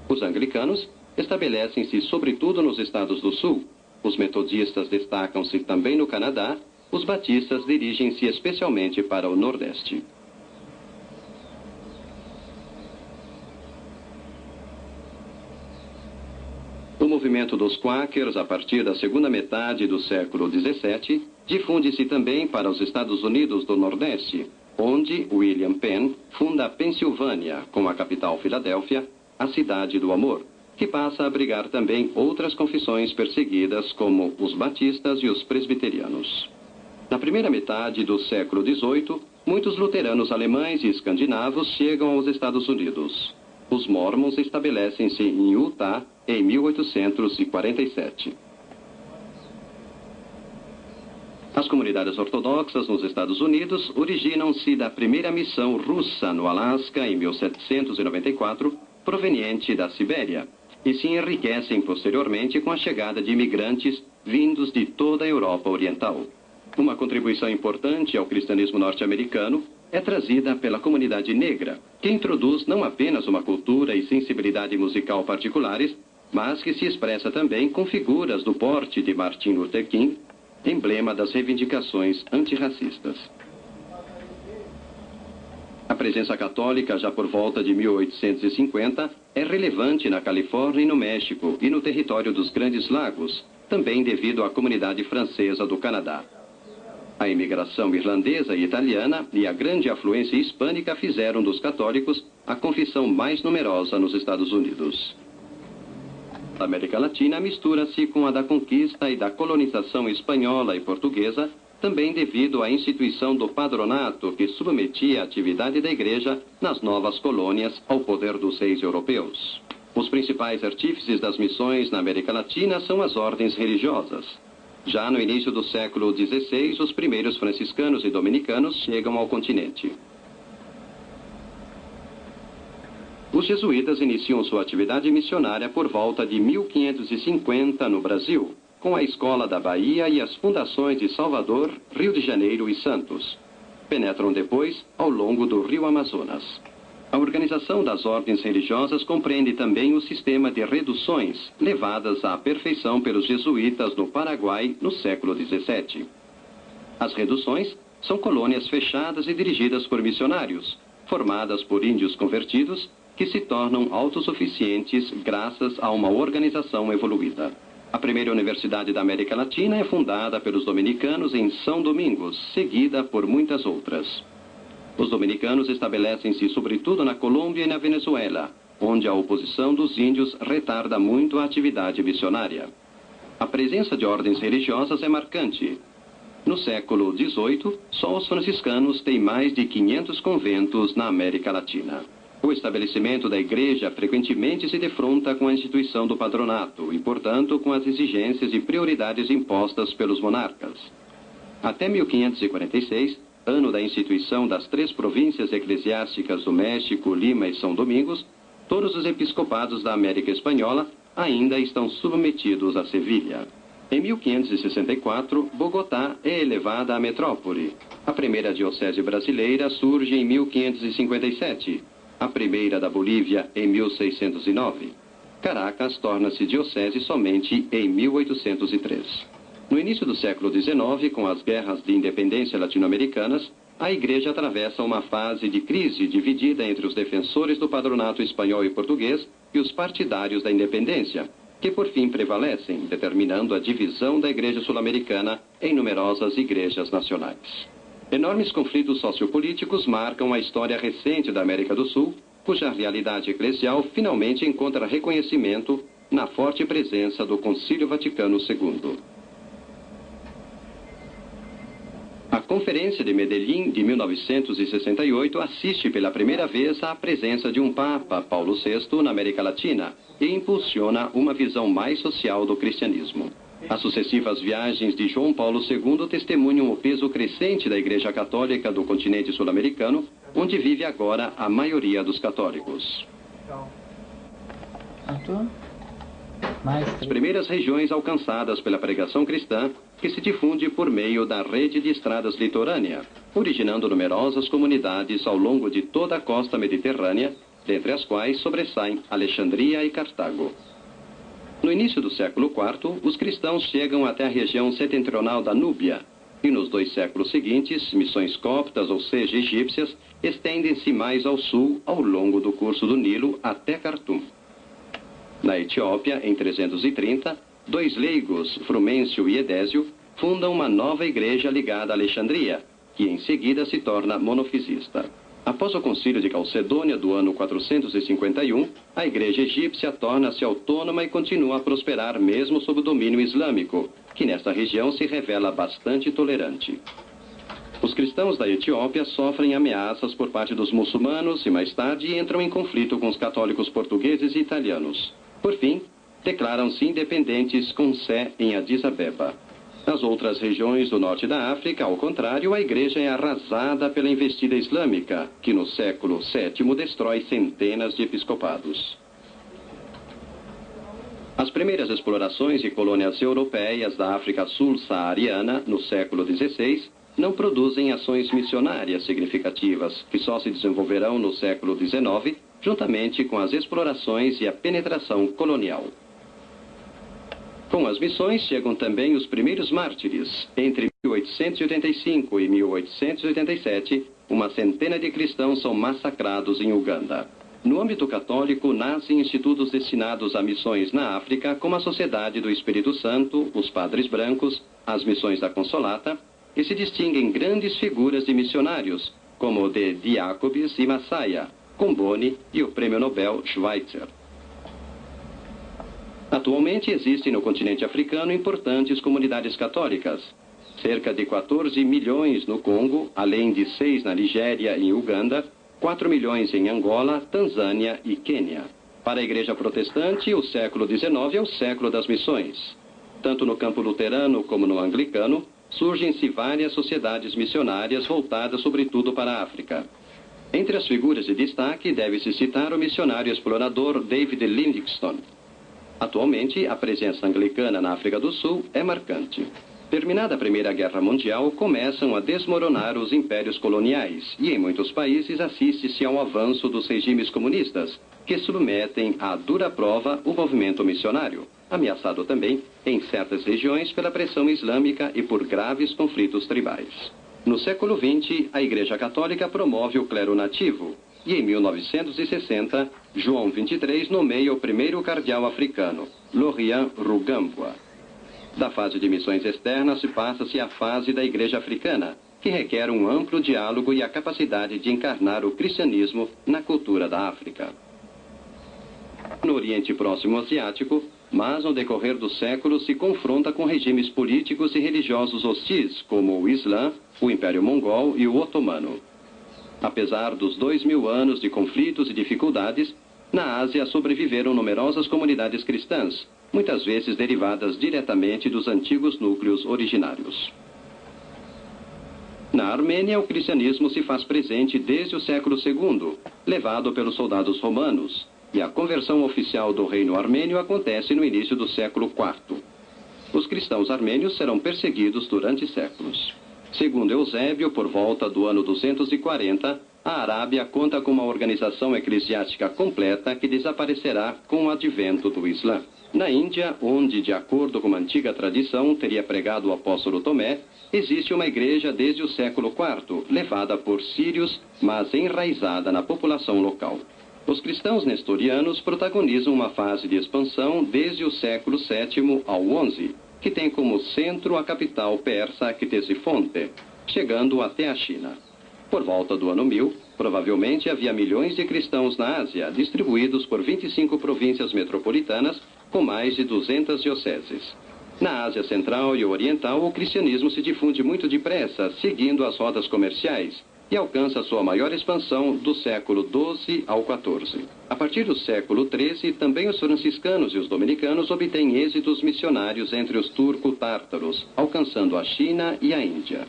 Os anglicanos estabelecem-se sobretudo nos estados do sul. Os metodistas destacam-se também no Canadá. Os batistas dirigem-se especialmente para o nordeste. O movimento dos Quakers, a partir da segunda metade do século XVII, difunde-se também para os Estados Unidos do Nordeste, onde William Penn funda a Pensilvânia, com a capital Filadélfia, a cidade do amor, que passa a abrigar também outras confissões perseguidas, como os batistas e os presbiterianos. Na primeira metade do século XVIII, muitos luteranos alemães e escandinavos chegam aos Estados Unidos. Os Mormons estabelecem-se em Utah em 1847. As comunidades ortodoxas nos Estados Unidos originam-se da primeira missão russa no Alasca em 1794, proveniente da Sibéria, e se enriquecem posteriormente com a chegada de imigrantes vindos de toda a Europa Oriental. Uma contribuição importante ao cristianismo norte-americano é trazida pela comunidade negra, que introduz não apenas uma cultura e sensibilidade musical particulares, mas que se expressa também com figuras do porte de Martin Luther King, emblema das reivindicações antirracistas. A presença católica, já por volta de 1850, é relevante na Califórnia e no México e no território dos Grandes Lagos, também devido à comunidade francesa do Canadá. A imigração irlandesa e italiana e a grande afluência hispânica fizeram dos católicos a confissão mais numerosa nos Estados Unidos. A América Latina mistura-se com a da conquista e da colonização espanhola e portuguesa, também devido à instituição do padronato que submetia a atividade da igreja nas novas colônias ao poder dos reis europeus. Os principais artífices das missões na América Latina são as ordens religiosas. Já no início do século XVI, os primeiros franciscanos e dominicanos chegam ao continente. Os jesuítas iniciam sua atividade missionária por volta de 1550 no Brasil, com a Escola da Bahia e as fundações de Salvador, Rio de Janeiro e Santos. Penetram depois ao longo do Rio Amazonas. A organização das ordens religiosas compreende também o sistema de reduções, levadas à perfeição pelos jesuítas no Paraguai no século XVII. As reduções são colônias fechadas e dirigidas por missionários, formadas por índios convertidos, que se tornam autossuficientes graças a uma organização evoluída. A primeira universidade da América Latina é fundada pelos dominicanos em São Domingos, seguida por muitas outras. Os dominicanos estabelecem-se sobretudo na Colômbia e na Venezuela, onde a oposição dos índios retarda muito a atividade missionária. A presença de ordens religiosas é marcante. No século XVIII, só os franciscanos têm mais de 500 conventos na América Latina. O estabelecimento da igreja frequentemente se defronta com a instituição do padronato e, portanto, com as exigências e prioridades impostas pelos monarcas. Até 1546, ano da instituição das 3 províncias eclesiásticas do México, Lima e São Domingos, todos os episcopados da América Espanhola ainda estão submetidos a Sevilha. Em 1564, Bogotá é elevada à metrópole. A primeira diocese brasileira surge em 1557, a primeira da Bolívia em 1609. Caracas torna-se diocese somente em 1803. No início do século XIX, com as guerras de independência latino-americanas, a Igreja atravessa uma fase de crise dividida entre os defensores do padronato espanhol e português e os partidários da independência, que por fim prevalecem, determinando a divisão da Igreja sul-americana em numerosas igrejas nacionais. Enormes conflitos sociopolíticos marcam a história recente da América do Sul, cuja realidade eclesial finalmente encontra reconhecimento na forte presença do Concílio Vaticano II. A Conferência de Medellín de 1968 assiste pela primeira vez à presença de um Papa, Paulo VI, na América Latina e impulsiona uma visão mais social do cristianismo. As sucessivas viagens de João Paulo II testemunham o peso crescente da Igreja Católica do continente sul-americano, onde vive agora a maioria dos católicos. As primeiras regiões alcançadas pela pregação cristã, que se difunde por meio da rede de estradas litorânea, originando numerosas comunidades ao longo de toda a costa mediterrânea, dentre as quais sobressaem Alexandria e Cartago. No início do século IV, os cristãos chegam até a região setentrional da Núbia, e nos 2 séculos seguintes, missões coptas, ou seja, egípcias, estendem-se mais ao sul, ao longo do curso do Nilo, até Khartoum. Na Etiópia, em 330, 2 leigos, Frumêncio e Edésio, fundam uma nova igreja ligada a Alexandria, que em seguida se torna monofisista. Após o concílio de Calcedônia do ano 451, a igreja egípcia torna-se autônoma e continua a prosperar mesmo sob o domínio islâmico, que nesta região se revela bastante tolerante. Os cristãos da Etiópia sofrem ameaças por parte dos muçulmanos e mais tarde entram em conflito com os católicos portugueses e italianos. Por fim, declaram-se independentes com Sé em Addis Abeba. Nas outras regiões do norte da África, ao contrário, a igreja é arrasada pela investida islâmica, que no século VII destrói centenas de episcopados. As primeiras explorações e colônias europeias da África sul-saariana, no século XVI, não produzem ações missionárias significativas, que só se desenvolverão no século XIX, juntamente com as explorações e a penetração colonial. Com as missões chegam também os primeiros mártires. Entre 1885 e 1887, uma centena de cristãos são massacrados em Uganda. No âmbito católico, nascem institutos destinados a missões na África, como a Sociedade do Espírito Santo, os Padres Brancos, as Missões da Consolata, e se distinguem grandes figuras de missionários, como o de Jacobs e Massaia, Comboni e o Prêmio Nobel Schweitzer. Atualmente existem no continente africano importantes comunidades católicas. Cerca de 14 milhões no Congo, além de 6 na Nigéria e Uganda, 4 milhões em Angola, Tanzânia e Quênia. Para a Igreja Protestante, o século XIX é o século das missões. Tanto no campo luterano como no anglicano, surgem-se várias sociedades missionárias voltadas sobretudo para a África. Entre as figuras de destaque, deve-se citar o missionário explorador David Livingstone. Atualmente, a presença anglicana na África do Sul é marcante. Terminada a Primeira Guerra Mundial, começam a desmoronar os impérios coloniais e, em muitos países, assiste-se ao avanço dos regimes comunistas, que submetem à dura prova o movimento missionário, ameaçado também, em certas regiões, pela pressão islâmica e por graves conflitos tribais. No século XX, a Igreja Católica promove o clero nativo, e em 1960, João XXIII nomeia o primeiro cardeal africano, Laurent Rugambwa. Da fase de missões externas passa-se à fase da Igreja Africana, que requer um amplo diálogo e a capacidade de encarnar o cristianismo na cultura da África. No Oriente Próximo Asiático, mas no decorrer do século se confronta com regimes políticos e religiosos hostis, como o Islã, o Império Mongol e o Otomano. Apesar dos 2000 anos de conflitos e dificuldades, na Ásia sobreviveram numerosas comunidades cristãs, muitas vezes derivadas diretamente dos antigos núcleos originários. Na Armênia, o cristianismo se faz presente desde o século II, levado pelos soldados romanos, e a conversão oficial do reino armênio acontece no início do século IV. Os cristãos armênios serão perseguidos durante séculos. Segundo Eusébio, por volta do ano 240, a Arábia conta com uma organização eclesiástica completa que desaparecerá com o advento do Islã. Na Índia, onde, de acordo com uma antiga tradição, teria pregado o apóstolo Tomé, existe uma igreja desde o século IV, levada por sírios, mas enraizada na população local. Os cristãos nestorianos protagonizam uma fase de expansão desde o século VII ao XI, que tem como centro a capital persa Ctesifonte, chegando até a China. Por volta do ano 1000, provavelmente havia milhões de cristãos na Ásia, distribuídos por 25 províncias metropolitanas, com mais de 200 dioceses. Na Ásia Central e Oriental, o cristianismo se difunde muito depressa, seguindo as rotas comerciais, e alcança sua maior expansão do século XII ao XIV. A partir do século XIII, também os franciscanos e os dominicanos obtêm êxitos missionários entre os turco-tártaros, alcançando a China e a Índia.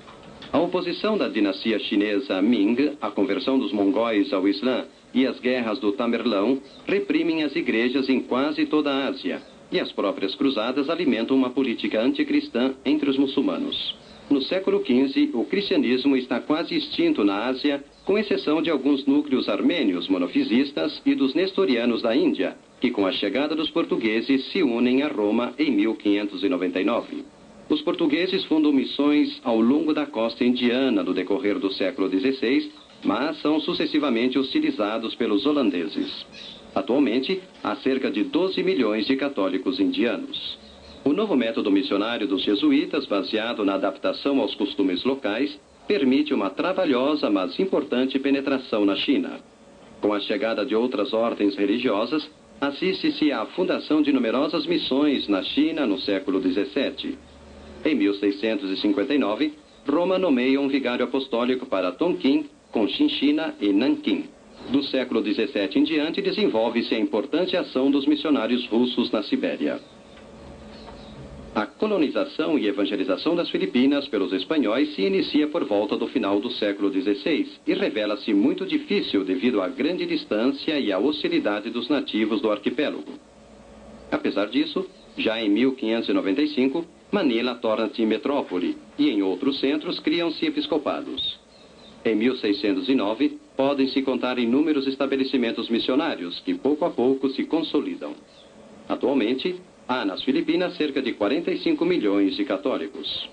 A oposição da dinastia chinesa Ming, a conversão dos mongóis ao Islã e as guerras do Tamerlão reprimem as igrejas em quase toda a Ásia, e as próprias cruzadas alimentam uma política anticristã entre os muçulmanos. No século XV, o cristianismo está quase extinto na Ásia, com exceção de alguns núcleos armênios monofisistas e dos nestorianos da Índia, que com a chegada dos portugueses se unem a Roma em 1599. Os portugueses fundam missões ao longo da costa indiana no decorrer do século XVI, mas são sucessivamente hostilizados pelos holandeses. Atualmente, há cerca de 12 milhões de católicos indianos. O novo método missionário dos jesuítas, baseado na adaptação aos costumes locais, permite uma trabalhosa, mas importante penetração na China. Com a chegada de outras ordens religiosas, assiste-se à fundação de numerosas missões na China no século XVII. Em 1659, Roma nomeia um vigário apostólico para Tonkin, Cochinchina e Nanquim. Do século XVII em diante, desenvolve-se a importante ação dos missionários russos na Sibéria. A colonização e evangelização das Filipinas pelos espanhóis se inicia por volta do final do século XVI e revela-se muito difícil devido à grande distância e à hostilidade dos nativos do arquipélago. Apesar disso, já em 1595, Manila torna-se metrópole e em outros centros criam-se episcopados. Em 1609, podem-se contar inúmeros estabelecimentos missionários que pouco a pouco se consolidam. Atualmente, há nas Filipinas cerca de 45 milhões de católicos.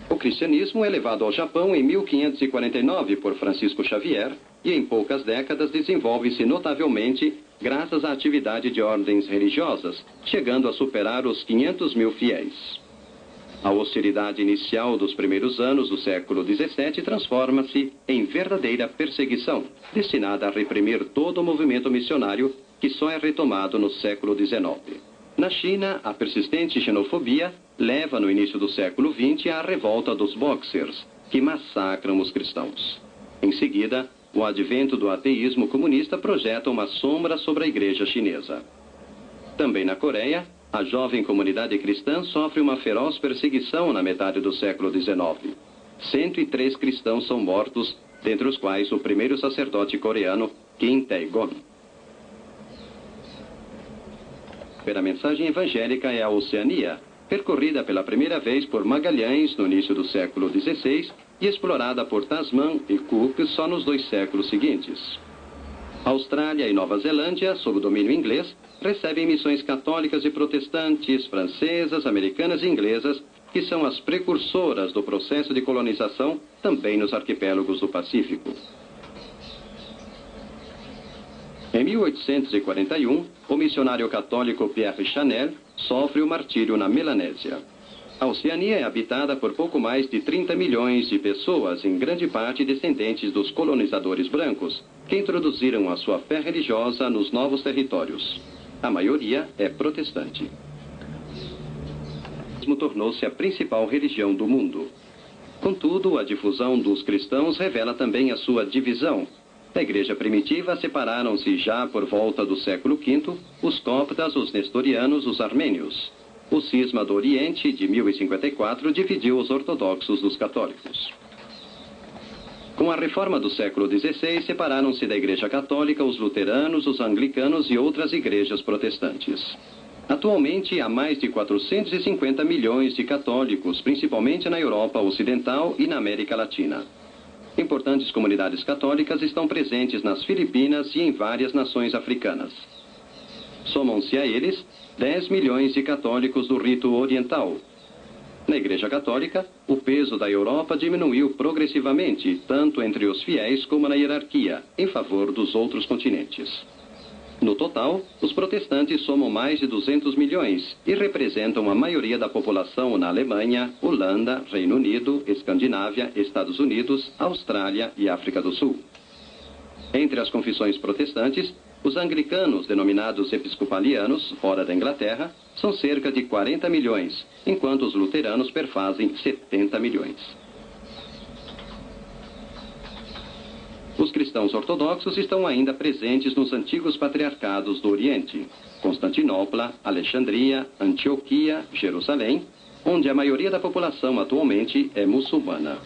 O cristianismo é levado ao Japão em 1549 por Francisco Xavier e em poucas décadas desenvolve-se notavelmente graças à atividade de ordens religiosas, chegando a superar os 500 mil fiéis. A hostilidade inicial dos primeiros anos do século XVII transforma-se em verdadeira perseguição, destinada a reprimir todo o movimento missionário que só é retomado no século XIX. Na China, a persistente xenofobia leva no início do século XX à revolta dos Boxers, que massacram os cristãos. Em seguida, o advento do ateísmo comunista projeta uma sombra sobre a igreja chinesa. Também na Coreia, a jovem comunidade cristã sofre uma feroz perseguição na metade do século XIX. 103 cristãos são mortos, dentre os quais o primeiro sacerdote coreano, Kim Tae-gon. A mensagem evangélica é a Oceania, percorrida pela primeira vez por Magalhães no início do século XVI e explorada por Tasman e Cook só nos 2 séculos seguintes. Austrália e Nova Zelândia, sob domínio inglês, recebem missões católicas e protestantes, francesas, americanas e inglesas, que são as precursoras do processo de colonização também nos arquipélagos do Pacífico. Em 1841, o missionário católico Pierre Chanel sofre o martírio na Melanésia. A Oceania é habitada por pouco mais de 30 milhões de pessoas, em grande parte descendentes dos colonizadores brancos, que introduziram a sua fé religiosa nos novos territórios. A maioria é protestante. O cristianismo tornou-se a principal religião do mundo. Contudo, a difusão dos cristãos revela também a sua divisão. Da igreja primitiva separaram-se já por volta do século V os coptas, os nestorianos, os armênios. O cisma do Oriente, de 1054, dividiu os ortodoxos dos católicos. Com a reforma do século XVI, separaram-se da Igreja Católica os luteranos, os anglicanos e outras igrejas protestantes. Atualmente, há mais de 450 milhões de católicos, principalmente na Europa Ocidental e na América Latina. Importantes comunidades católicas estão presentes nas Filipinas e em várias nações africanas. Somam-se a eles 10 milhões de católicos do rito oriental. Na Igreja Católica, o peso da Europa diminuiu progressivamente, tanto entre os fiéis como na hierarquia, em favor dos outros continentes. No total, os protestantes somam mais de 200 milhões e representam a maioria da população na Alemanha, Holanda, Reino Unido, Escandinávia, Estados Unidos, Austrália e África do Sul. Entre as confissões protestantes, os anglicanos, denominados episcopalianos, fora da Inglaterra, são cerca de 40 milhões, enquanto os luteranos perfazem 70 milhões. Os cristãos ortodoxos estão ainda presentes nos antigos patriarcados do Oriente, Constantinopla, Alexandria, Antioquia, Jerusalém, onde a maioria da população atualmente é muçulmana.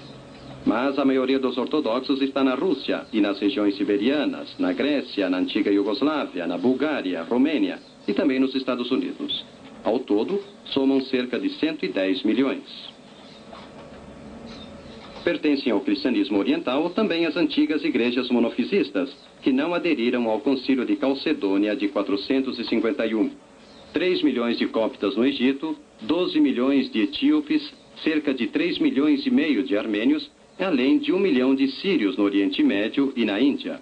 Mas a maioria dos ortodoxos está na Rússia e nas regiões siberianas, na Grécia, na antiga Iugoslávia, na Bulgária, Romênia e também nos Estados Unidos. Ao todo, somam cerca de 110 milhões. Pertencem ao cristianismo oriental também as antigas igrejas monofisistas, que não aderiram ao Concílio de Calcedônia de 451. 3 milhões de coptas no Egito, 12 milhões de etíopes, cerca de 3 milhões e meio de armênios, além de 1 milhão de sírios no Oriente Médio e na Índia.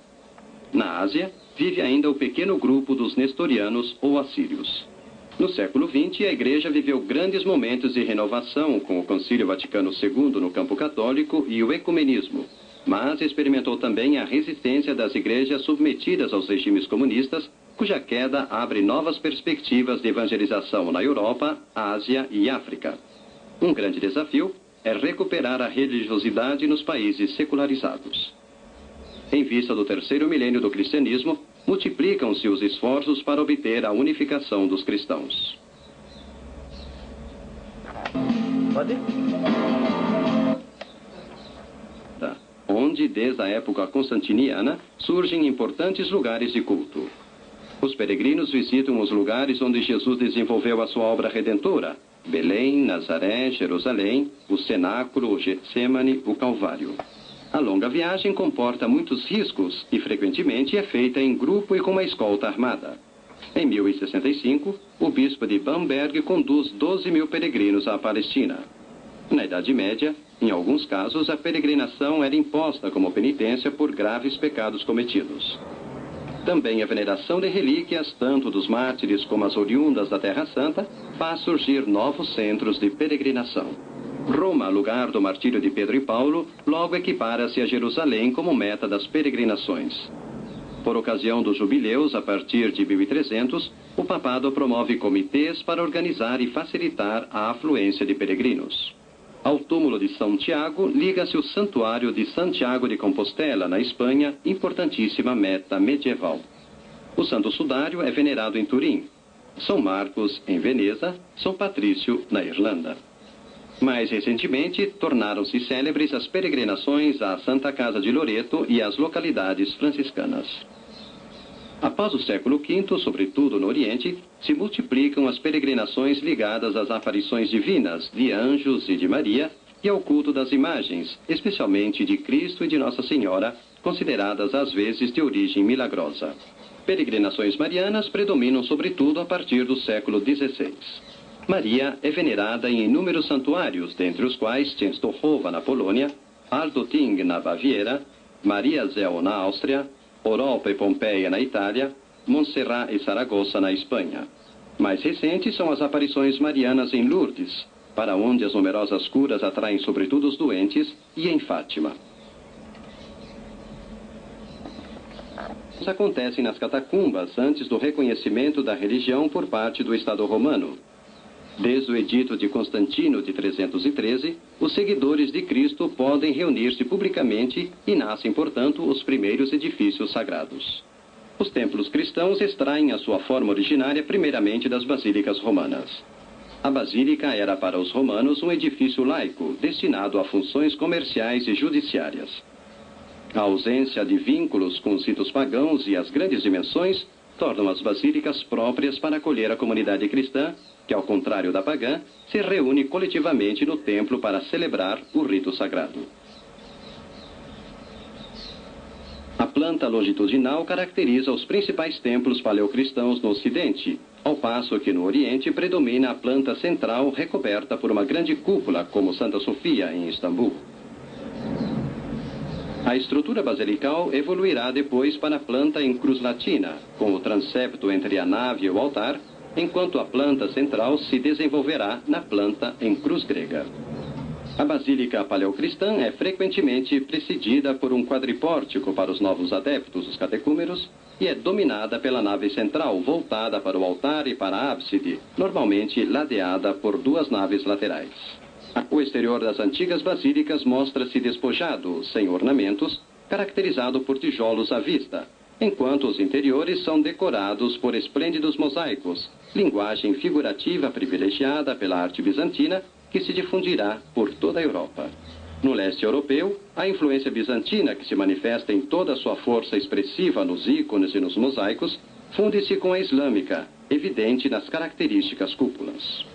Na Ásia, vive ainda o pequeno grupo dos nestorianos ou assírios. No século XX, a Igreja viveu grandes momentos de renovação com o Concílio Vaticano II no campo católico e o ecumenismo, mas experimentou também a resistência das igrejas submetidas aos regimes comunistas, cuja queda abre novas perspectivas de evangelização na Europa, Ásia e África. Um grande desafio é recuperar a religiosidade nos países secularizados. Em vista do terceiro milênio do cristianismo, multiplicam-se os esforços para obter a unificação dos cristãos. Onde, desde a época constantiniana, surgem importantes lugares de culto. Os peregrinos visitam os lugares onde Jesus desenvolveu a sua obra redentora: Belém, Nazaré, Jerusalém, o cenáculo, o Getsemane, o Calvário. A longa viagem comporta muitos riscos e frequentemente é feita em grupo e com uma escolta armada. Em 1065, o bispo de Bamberg conduz 12.000 peregrinos à Palestina. Na Idade Média, em alguns casos, a peregrinação era imposta como penitência por graves pecados cometidos. Também a veneração de relíquias, tanto dos mártires como as oriundas da Terra Santa, faz surgir novos centros de peregrinação. Roma, lugar do martírio de Pedro e Paulo, logo equipara-se a Jerusalém como meta das peregrinações. Por ocasião dos jubileus, a partir de 1300, o papado promove comitês para organizar e facilitar a afluência de peregrinos. Ao túmulo de São Tiago liga-se o Santuário de Santiago de Compostela, na Espanha, importantíssima meta medieval. O Santo Sudário é venerado em Turim, São Marcos, em Veneza, São Patrício, na Irlanda. Mais recentemente, tornaram-se célebres as peregrinações à Santa Casa de Loreto e às localidades franciscanas. Após o século V, sobretudo no Oriente, se multiplicam as peregrinações ligadas às aparições divinas de anjos e de Maria e ao culto das imagens, especialmente de Cristo e de Nossa Senhora, consideradas às vezes de origem milagrosa. Peregrinações marianas predominam sobretudo a partir do século XVI. Maria é venerada em inúmeros santuários, dentre os quais Częstochowa, na Polônia, Altötting, na Baviera, Mariazell, na Áustria, Europa e Pompeia, na Itália, Montserrat e Saragossa, na Espanha. Mais recentes são as aparições marianas em Lourdes, para onde as numerosas curas atraem sobretudo os doentes, e em Fátima. Isso acontece nas catacumbas antes do reconhecimento da religião por parte do Estado romano. Desde o edito de Constantino de 313, os seguidores de Cristo podem reunir-se publicamente e nascem, portanto, os primeiros edifícios sagrados. Os templos cristãos extraem a sua forma originária primeiramente das basílicas romanas. A basílica era para os romanos um edifício laico, destinado a funções comerciais e judiciárias. A ausência de vínculos com os ritos pagãos e as grandes dimensões tornam as basílicas próprias para acolher a comunidade cristã, que, ao contrário da pagã, se reúne coletivamente no templo para celebrar o rito sagrado. A planta longitudinal caracteriza os principais templos paleocristãos no Ocidente, ao passo que no Oriente predomina a planta central recoberta por uma grande cúpula, como Santa Sofia, em Istambul. A estrutura basilical evoluirá depois para a planta em cruz latina, com o transepto entre a nave e o altar, enquanto a planta central se desenvolverá na planta em cruz grega. A basílica paleocristã é frequentemente precedida por um quadripórtico para os novos adeptos, os catecúmenos, e é dominada pela nave central, voltada para o altar e para a ábside, normalmente ladeada por duas naves laterais. O exterior das antigas basílicas mostra-se despojado, sem ornamentos, caracterizado por tijolos à vista, enquanto os interiores são decorados por esplêndidos mosaicos, linguagem figurativa privilegiada pela arte bizantina, que se difundirá por toda a Europa. No leste europeu, a influência bizantina, que se manifesta em toda a sua força expressiva nos ícones e nos mosaicos, funde-se com a islâmica, evidente nas características cúpulas.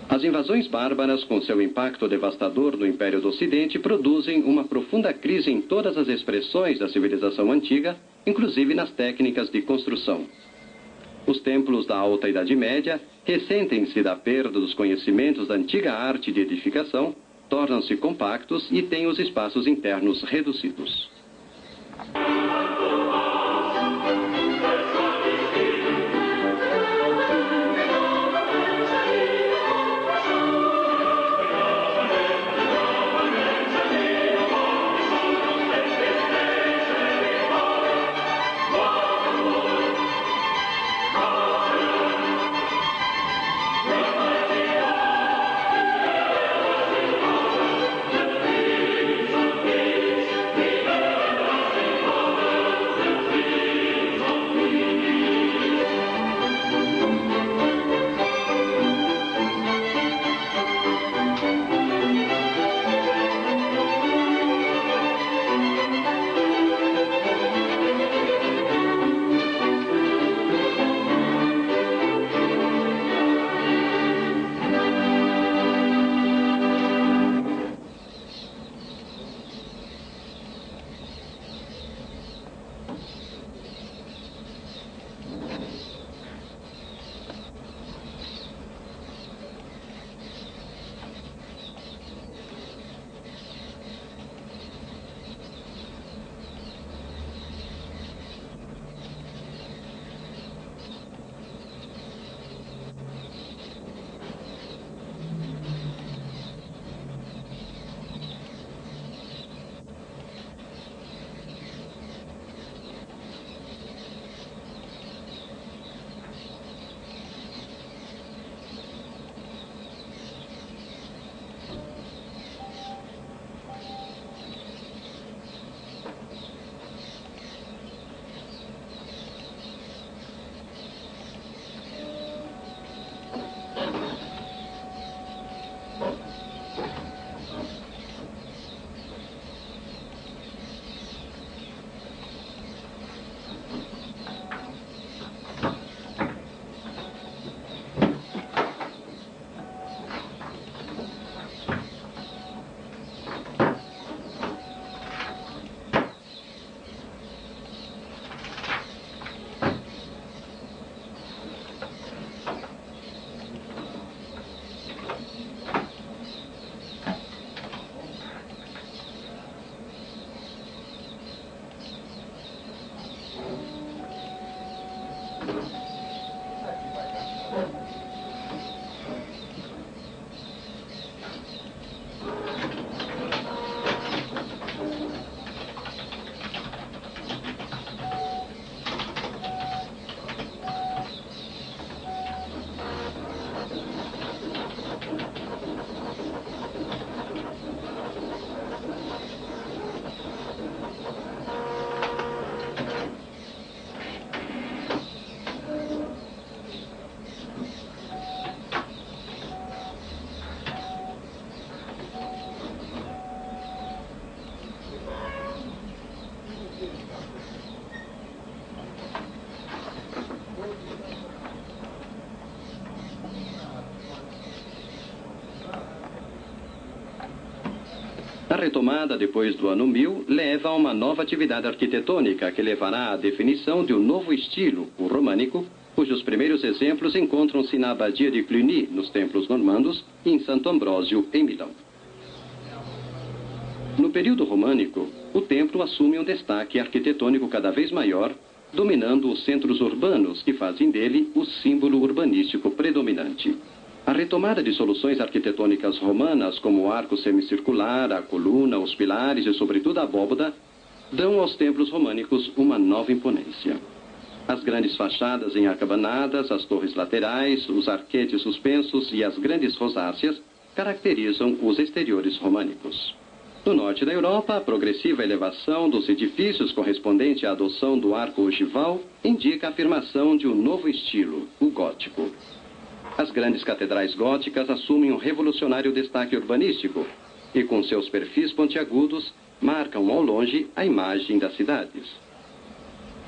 As invasões bárbaras, com seu impacto devastador no Império do Ocidente, produzem uma profunda crise em todas as expressões da civilização antiga, inclusive nas técnicas de construção. Os templos da Alta Idade Média ressentem-se da perda dos conhecimentos da antiga arte de edificação, tornam-se compactos e têm os espaços internos reduzidos. retomada depois do ano 1000 leva a uma nova atividade arquitetônica que levará à definição de um novo estilo, o românico, cujos primeiros exemplos encontram-se na abadia de Cluny, nos templos normandos, e em Santo Ambrósio, em Milão. No período românico, o templo assume um destaque arquitetônico cada vez maior, dominando os centros urbanos que fazem dele o símbolo urbanístico predominante. A retomada de soluções arquitetônicas romanas, como o arco semicircular, a coluna, os pilares e, sobretudo, a abóbada, dão aos templos românicos uma nova imponência. As grandes fachadas em arcabanadas, as torres laterais, os arquetes suspensos e as grandes rosáceas caracterizam os exteriores românicos. No norte da Europa, a progressiva elevação dos edifícios correspondente à adoção do arco ogival indica a afirmação de um novo estilo, o gótico. As grandes catedrais góticas assumem um revolucionário destaque urbanístico e, com seus perfis pontiagudos, marcam ao longe a imagem das cidades.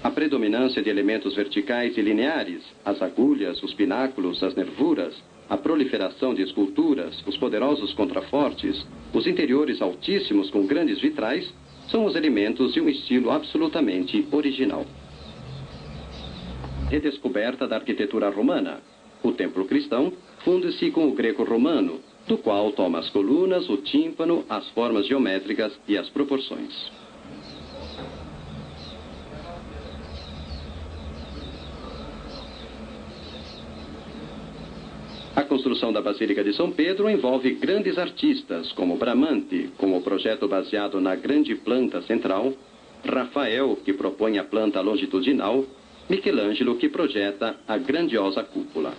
A predominância de elementos verticais e lineares, as agulhas, os pináculos, as nervuras, a proliferação de esculturas, os poderosos contrafortes, os interiores altíssimos com grandes vitrais, são os elementos de um estilo absolutamente original. Redescoberta da arquitetura romana. O templo cristão funde-se com o greco-romano, do qual toma as colunas, o tímpano, as formas geométricas e as proporções. A construção da Basílica de São Pedro envolve grandes artistas, como Bramante, com o projeto baseado na grande planta central, Rafael, que propõe a planta longitudinal, Michelangelo, que projeta a grandiosa cúpula.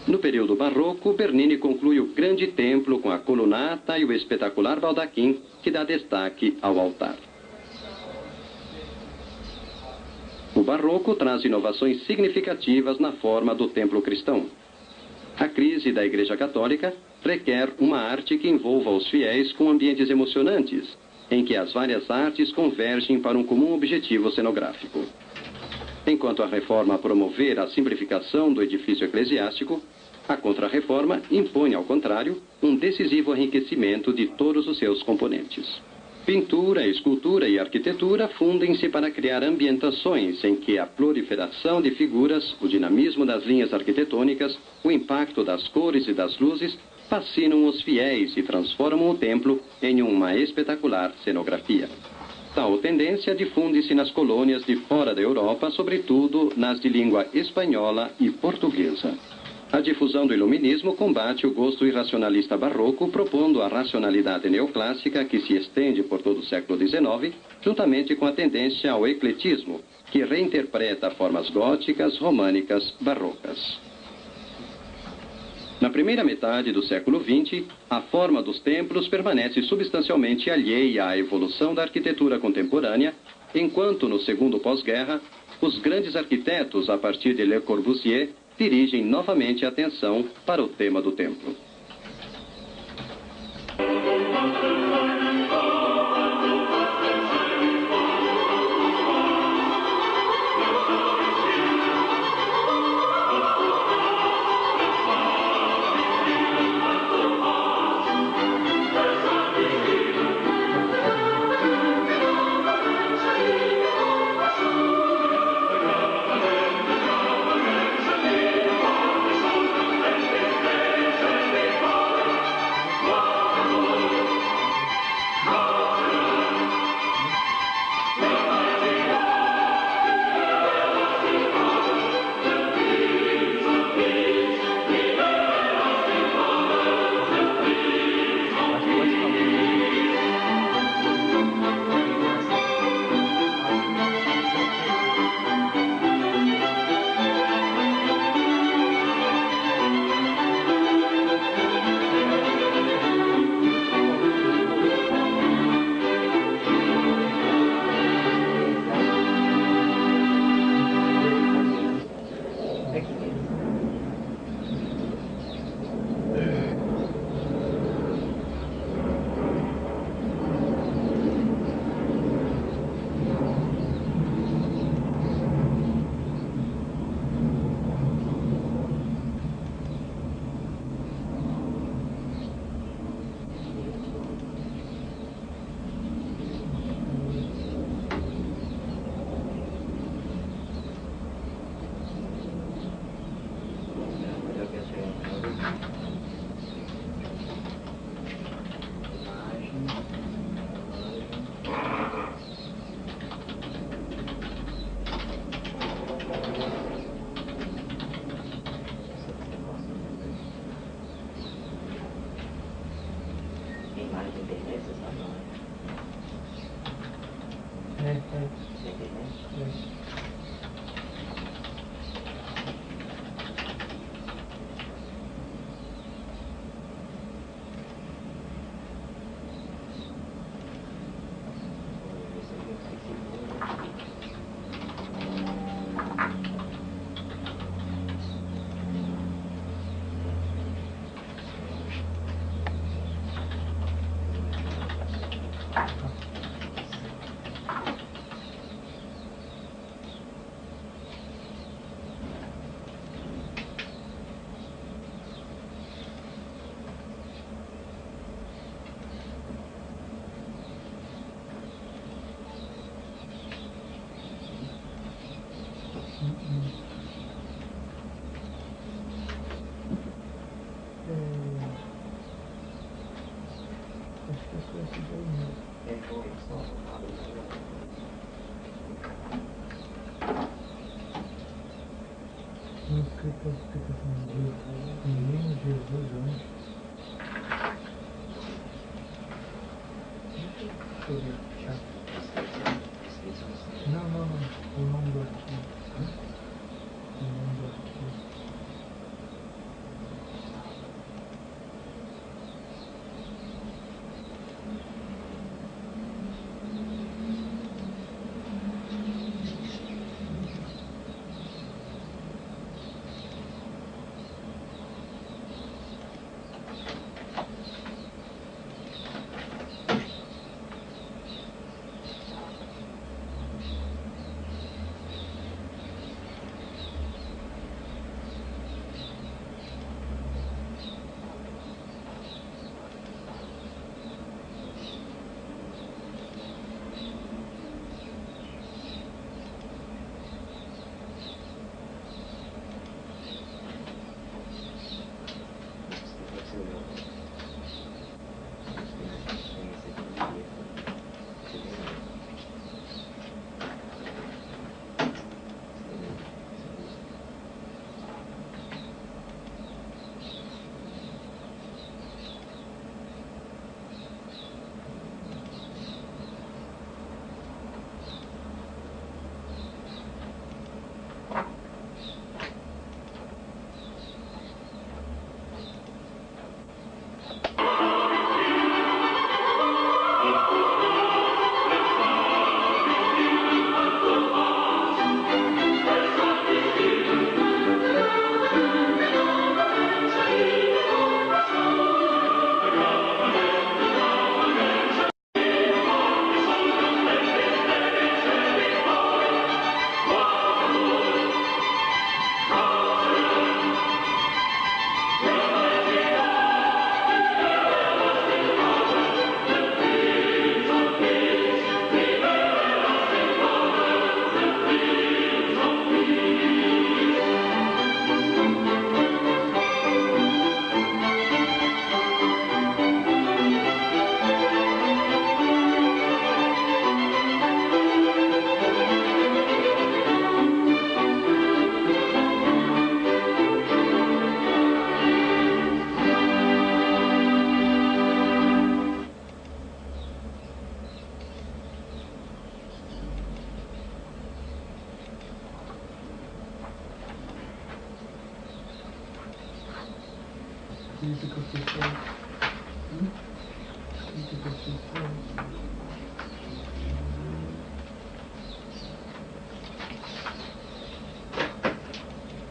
No período barroco, Bernini conclui o grande templo com a colunata e o espetacular baldaquim, que dá destaque ao altar. O barroco traz inovações significativas na forma do templo cristão. A crise da Igreja Católica requer uma arte que envolva os fiéis com ambientes emocionantes, em que as várias artes convergem para um comum objetivo cenográfico. Enquanto a reforma promover a simplificação do edifício eclesiástico, a Contra-Reforma impõe, ao contrário, um decisivo enriquecimento de todos os seus componentes. Pintura, escultura e arquitetura fundem-se para criar ambientações em que a proliferação de figuras, o dinamismo das linhas arquitetônicas, o impacto das cores e das luzes fascinam os fiéis e transformam o templo em uma espetacular cenografia. Tal tendência difunde-se nas colônias de fora da Europa, sobretudo nas de língua espanhola e portuguesa. A difusão do iluminismo combate o gosto irracionalista barroco, propondo a racionalidade neoclássica que se estende por todo o século XIX, juntamente com a tendência ao ecletismo, que reinterpreta formas góticas, românicas, barrocas. Na primeira metade do século XX, a forma dos templos permanece substancialmente alheia à evolução da arquitetura contemporânea, enquanto no segundo pós-guerra, os grandes arquitetos, a partir de Le Corbusier, dirigem novamente a atenção para o tema do templo.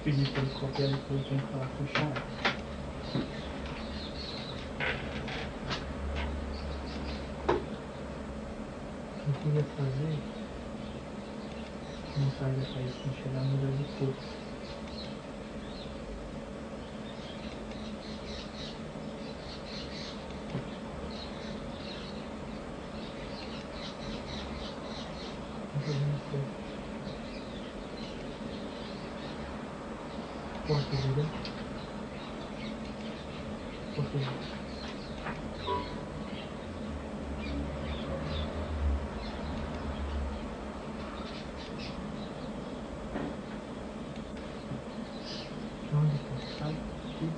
Pedir para ele copiar e depois tem que falar com o Chá. Eu queria fazer montagem para isso quando chegar no número de cores. Porta direita. Porta direita. Onde está? Sai aqui.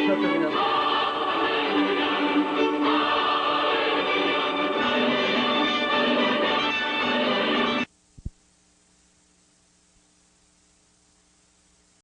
Deixa eu terminar.